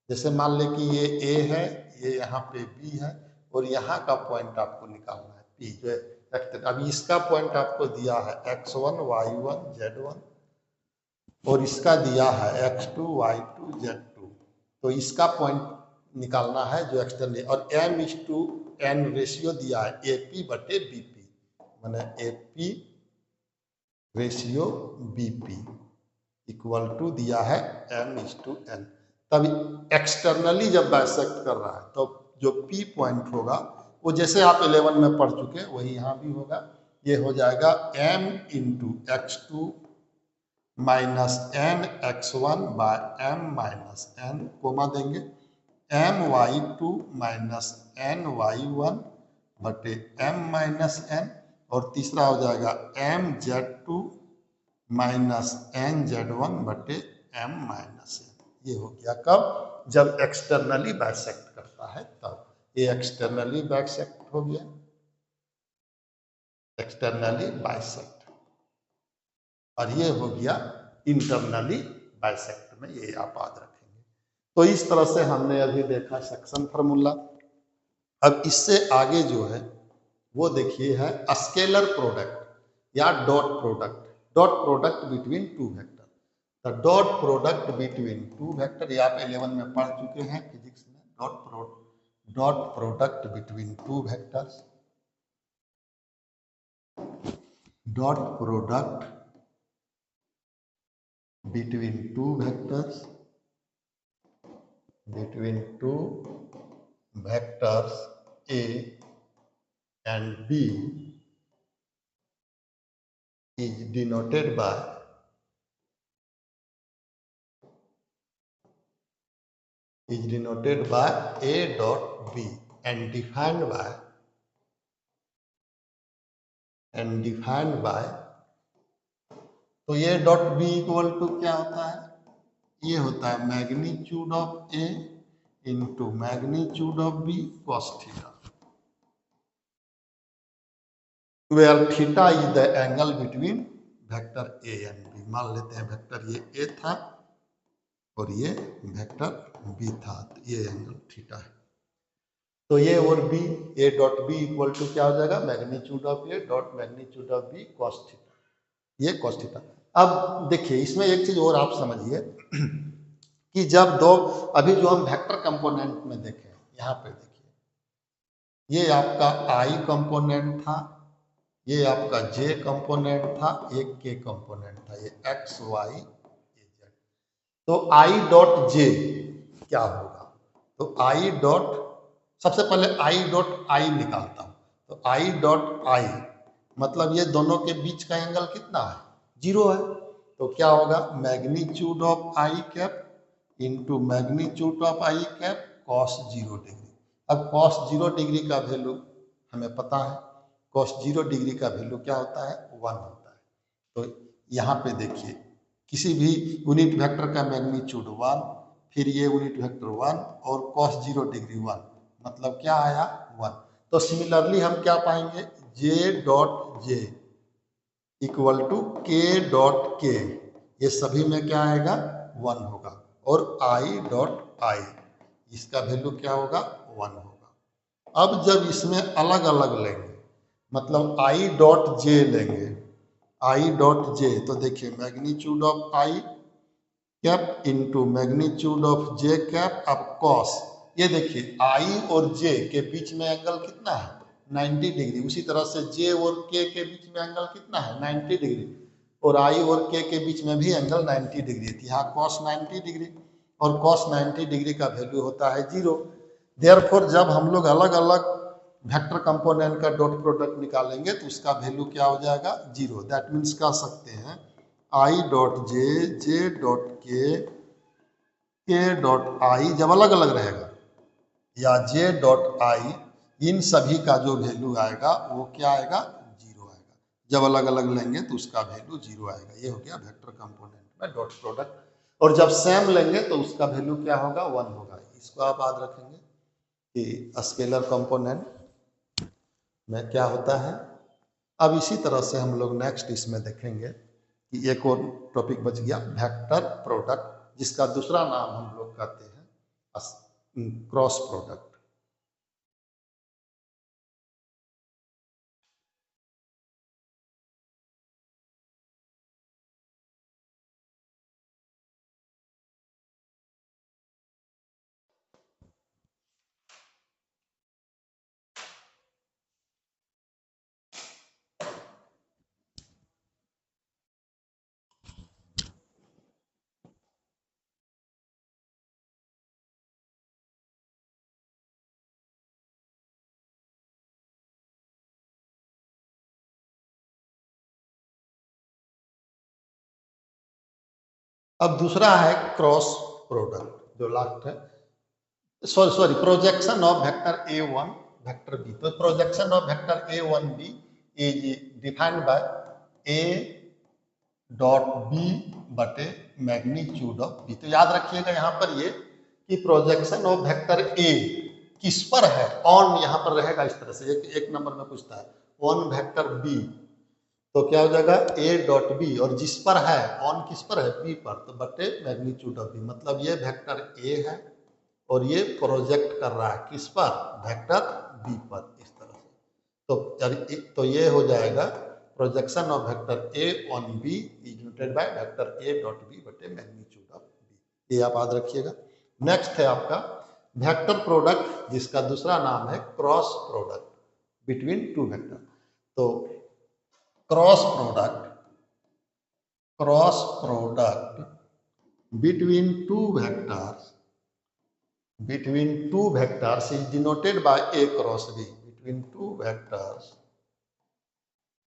जैसे मान ले कि ये A है, ये यहाँ पे B है, और यहाँ का पॉइंट आपको निकालना है P जो है। अभी इसका पॉइंट आपको दिया है x1 y1 z1, और इसका दिया है x2 y2 z2। तो इसका पॉइंट निकालना है जो एक्सटर्नल, और m/n रेशियो दिया है AP बटे BP, माने AP ratio BP equal to दिया है m/n। तब एक्सटर्नली जब बाइसेक्ट कर रहा है तो जो P पॉइंट होगा वो जैसे आप 11 में पढ़ चुके वही यहाँ भी होगा। ये हो जाएगा m/x2 minus n/x1 bye m-n, coma देंगे, m/y2 माइनस n/y1 बटे m-n, और तीसरा हो जाएगा m/z2 माइनस n/z1 बटे m-n। ये हो गया कब? जब एक्सटर्नली बाइसेक्ट करता है तब। ये एक्सटर्नली बाइसेक्ट हो गया, एक्सटर्नली बाइसेक्ट, और ये हो गया इंटरनली बाइसेक्ट में, ये आप याद रखेंगे। तो इस तरह से हमने अभी देखा सेक्शन फार्मूला। अब इससे आगे जो है वो देखिए है स्केलर प्रोडक्ट या dot product, dot product between two vector. तो dot product between two vector, ये आप 11 में पढ़ चुके हैं फिजिक्स में, dot product between two vectors. Dot product between two vectors A and B is denoted by A dot B and defined by तो ये डॉट बी इक्वल टू क्या होता है, ये होता है magnitude of A into magnitude of B cos theta, where theta is the angle between vector A and B. मान लेते हैं वेक्टर ये ए था और ये वेक्टर बी था, तो ये एंगल थीटा है। तो ये और B, A dot B equal to क्या हो जाएगा, magnitude of A dot magnitude of B cos theta, ये कॉस थीटा। अब देखिए इसमें एक चीज और आप समझिए कि जब दो, अभी जो हम वेक्टर कंपोनेंट में देखें, यहाँ पे देखिए ये आपका आई कंपोनेंट था, ये आपका जे कंपोनेंट था, एक के कंपोनेंट था, ये एक्स वाई जेड। तो आई डॉट जे क्या होगा, तो आई डॉट, सबसे पहले आई डॉट आई निकालता हूं, तो आई डॉट आई मतलब ये दोनों के बीच का एंगल कितना है, 0 है। तो क्या होगा, magnitude of I cap into magnitude of I cap cos 0 degree. अब कॉस 0 डिग्री का वैल्यू हमें पता है, कॉस 0 डिग्री का वैल्यू क्या होता है, 1 होता है। तो यहाँ पे देखिए किसी भी यूनिट वेक्टर का मैग्नीट्यूड 1, फिर ये यूनिट वेक्टर 1 और कॉस 0 डिग्री 1, मतलब क्या आया 1। तो सिमिलरली हम क्या पाएंगे, J dot J equal to K dot K, ये सभी में क्या आएगा 1 होगा, और आई डॉट आई इसका वैल्यू क्या होगा 1 होगा। अब जब इसमें अलग अलग लेंगे, मतलब आई डॉट जे लेंगे, आई डॉट जे, तो देखिए magnitude of I cap into magnitude of J cap, अब कॉस, ये देखिए आई और जे के बीच में एंगल कितना है 90 डिग्री, उसी तरह से जे और के बीच में एंगल कितना है 90 डिग्री, और आई और के बीच में भी एंगल 90 डिग्री है, यहाँ कॉस 90 डिग्री, और कॉस 90 डिग्री का वैल्यू होता है 0। देयरफॉर जब हम लोग अलग अलग वेक्टर कंपोनेंट का डॉट प्रोडक्ट निकालेंगे तो उसका वैल्यू क्या हो जाएगा 0। दैट मीन्स कह सकते हैं आई डॉट जे, जे डॉट के डॉट आई जब अलग अलग रहेगा, या जे डॉट आई, इन सभी का जो वैल्यू आएगा वो क्या आएगा 0 आएगा। जब अलग अलग लेंगे तो उसका वैल्यू 0 आएगा। ये हो गया वेक्टर कंपोनेंट में डॉट प्रोडक्ट। और जब सेम लेंगे तो उसका वैल्यू क्या होगा 1 होगा। इसको आप याद रखेंगे कि स्केलर कंपोनेंट में क्या होता है। अब इसी तरह से हम लोग नेक्स्ट इसमें देखेंगे कि एक और टॉपिक बच गया वेक्टर प्रोडक्ट, जिसका दूसरा नाम हम लोग कहते हैं क्रॉस प्रोडक्ट। अब दूसरा है क्रॉस प्रोडक्ट, जो लास्ट है, sorry projection of vector a1 vector b। तो projection of vector a1 b is defined by a dot b बटे मैग्नीट्यूड ऑफ b। तो याद रखिएगा यहाँ पर ये कि प्रोजेक्शन ऑफ वेक्टर a किस पर है, ऑन यहाँ पर रहेगा इस तरह से, एक नंबर में पूछता है ऑन वेक्टर b, तो क्या हो जाएगा a डॉट बी, और जिस पर है ऑन किस पर है b पर, तो बटे मैग्नीट्यूड ऑफ b। मतलब ये वेक्टर a है और ये प्रोजेक्ट कर रहा है किस पर, वेक्टर b पर, इस तरह से। तो ये हो जाएगा projection of vector a on b is denoted by vector a dot b बटे मैग्नीट्यूड ऑफ b। ये आप याद रखिएगा। नेक्स्ट है आपका वेक्टर प्रोडक्ट, जिसका दूसरा नाम है cross product between two vector. तो cross product between two vectors is denoted by A cross B. Between two vectors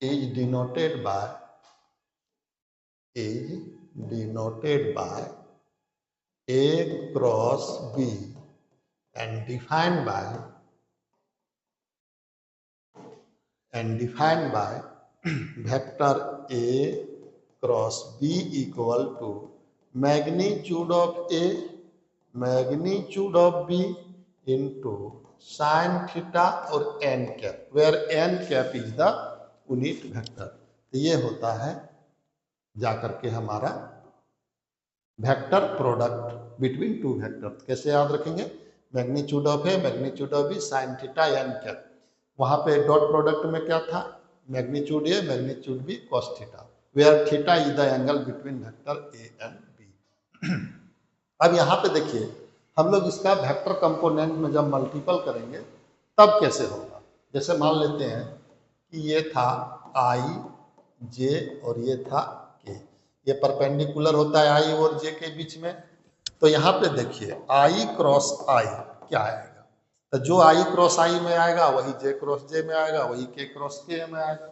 is denoted by A cross B and defined by vector A cross B equal to magnitude of A, magnitude of B into sin theta और n cap, where n cap is the unit vector. तो ये होता है जाकर के हमारा vector product between two vector. कैसे याद रखेंगे? Magnitude of A, magnitude of B, sine theta N cap. वहां पे डॉट प्रोडक्ट में क्या था? Magnitude A, magnitude B, cos theta, where theta is the angle between vector A and B. अब यहाँ पे देखिए, हम लोग इसका वेक्टर कंपोनेंट में जब मल्टीपल करेंगे तब कैसे होगा. जैसे मान लेते हैं कि ये था आई जे और ये था के, ये परपेंडिकुलर होता है आई और जे के बीच में. तो यहाँ पे देखिए आई क्रॉस आई क्या आएगा? तो जो आई क्रॉस आई में आएगा वही जे क्रॉस जे में आएगा, वही के क्रॉस के में आएगा.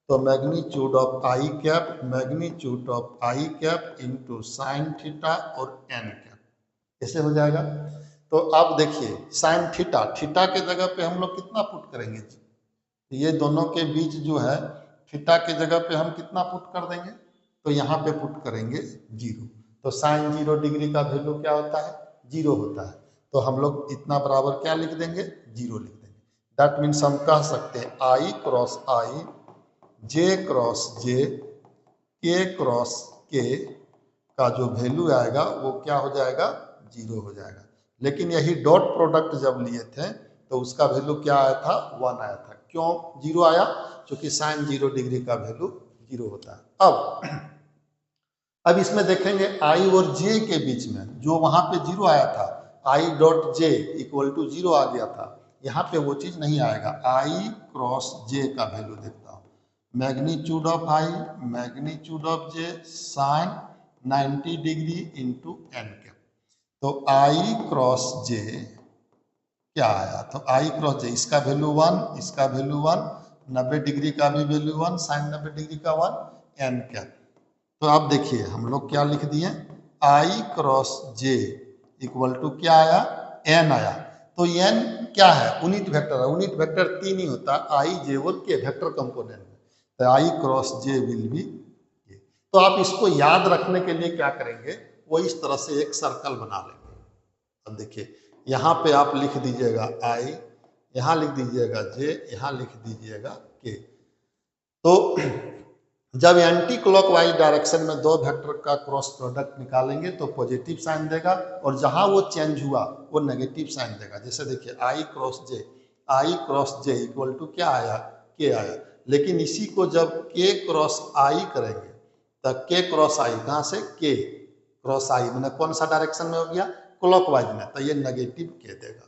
तो magnitude of I cap, magnitude of I cap into sine theta और एन कैप, ऐसे हो जाएगा. तो अब देखिए साइन थीटा, थीटा के जगह पे हम लोग कितना पुट करेंगे? ये दोनों के बीच जो है थीटा के जगह पे हम कितना पुट कर देंगे? तो यहाँ पे पुट करेंगे 0. तो साइन 0 डिग्री का वैल्यू क्या होता है? 0 होता है. तो हम लोग इतना बराबर क्या लिख देंगे? 0 लिख देंगे. दैट मीन्स हम कह सकते हैं आई क्रॉस आई, जे क्रॉस जे, के क्रॉस के का जो वैल्यू आएगा वो क्या हो जाएगा? 0 हो जाएगा. लेकिन यही डॉट प्रोडक्ट जब लिए थे तो उसका वैल्यू क्या आया था? 1 आया था. क्यों 0 आया? क्योंकि साइन 0 डिग्री का वैल्यू 0 होता है. अब इसमें देखेंगे आई और जे के बीच में जो वहां पे 0 आया था, I dot J equal to 0 आ गया था. यहाँ पे वो चीज नहीं आएगा. आई क्रॉस जे का वैल्यू देखता हूँ. Magnitude of I, magnitude of J, sine 90 degree into N cap. तो आई क्रॉस जे क्या आया? तो आई क्रॉस जे, इसका वैल्यू 1, इसका वैल्यू 1, 90 डिग्री का भी वैल्यू 1, साइन 90 डिग्री का 1, एन कैप. तो आप देखिए हम लोग क्या लिख दिए? आई क्रॉस जे इक्वल टू क्या आया? एन आया. तो एन क्या है? यूनिट वेक्टर है. यूनिट वेक्टर 3 ही होता है, आई जे और के वेक्टर कंपोनेंट में. तो I cross J will be के. तो आप इसको याद रखने के लिए क्या करेंगे? वो इस तरह से एक सर्कल बना लेंगे. अब देखिए यहाँ पे आप लिख दीजिएगा आई, यहाँ लिख दीजिएगा जे, यहाँ लिख दीजिएगा के. तो जब एंटी क्लॉकवाइज डायरेक्शन में दो वेक्टर का क्रॉस प्रोडक्ट निकालेंगे तो पॉजिटिव साइन देगा, और जहां वो चेंज हुआ वो नेगेटिव साइन देगा. जैसे देखिए आई क्रॉस जे इक्वल टू क्या आया? के आया. लेकिन इसी को जब के क्रॉस आई करेंगे तो के क्रॉस आई कहाँ से? के क्रॉस आई मैंने कौन सा डायरेक्शन में हो गया? क्लॉकवाइज में. तो ये नेगेटिव के देगा.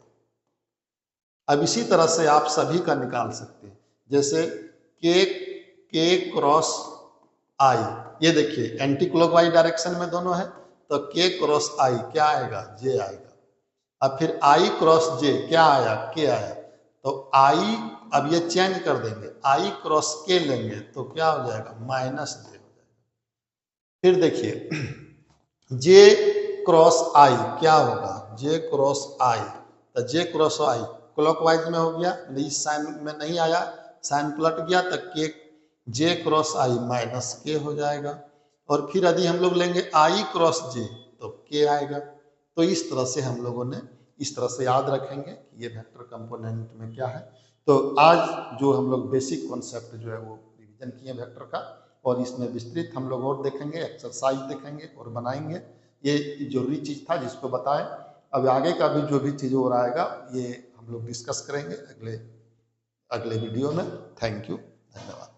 अब इसी तरह से आप सभी का निकाल सकते हैं. जैसे के क्रॉस आई, ये देखिए एंटी क्लॉकवाइज डायरेक्शन में दोनों है, तो के क्रॉस आई क्या आएगा? जे आएगा. अब फिर आई क्रॉस जे क्या आया? के आया. तो आई, अब ये चेंज कर देंगे, आई क्रॉस के लेंगे तो क्या हो जाएगा? माइनस जे हो जाएगा. फिर देखिए जे क्रॉस आई क्या होगा? जे क्रॉस आई, तो जे क्रॉस आई क्लॉकवाइज में हो गया, इस साइन में नहीं आया, साइन पलट गया, तो के जे क्रॉस आई माइनस के हो जाएगा. और फिर यदि हम लोग लेंगे आई क्रॉस जे तो के आएगा. तो इस तरह से हम लोगों ने इस तरह से याद रखेंगे कि ये वेक्टर कंपोनेंट में क्या है. तो आज जो हम लोग बेसिक कॉन्सेप्ट जो है वो रिवीजन किए वेक्टर का, और इसमें विस्तृत हम लोग और देखेंगे, एक्सरसाइज देखेंगे और बनाएंगे. ये जरूरी चीज था जिसको बताएं. अब आगे का भी जो भी चीज और आएगा ये हम लोग डिस्कस करेंगे अगले वीडियो में. थैंक यू, धन्यवाद.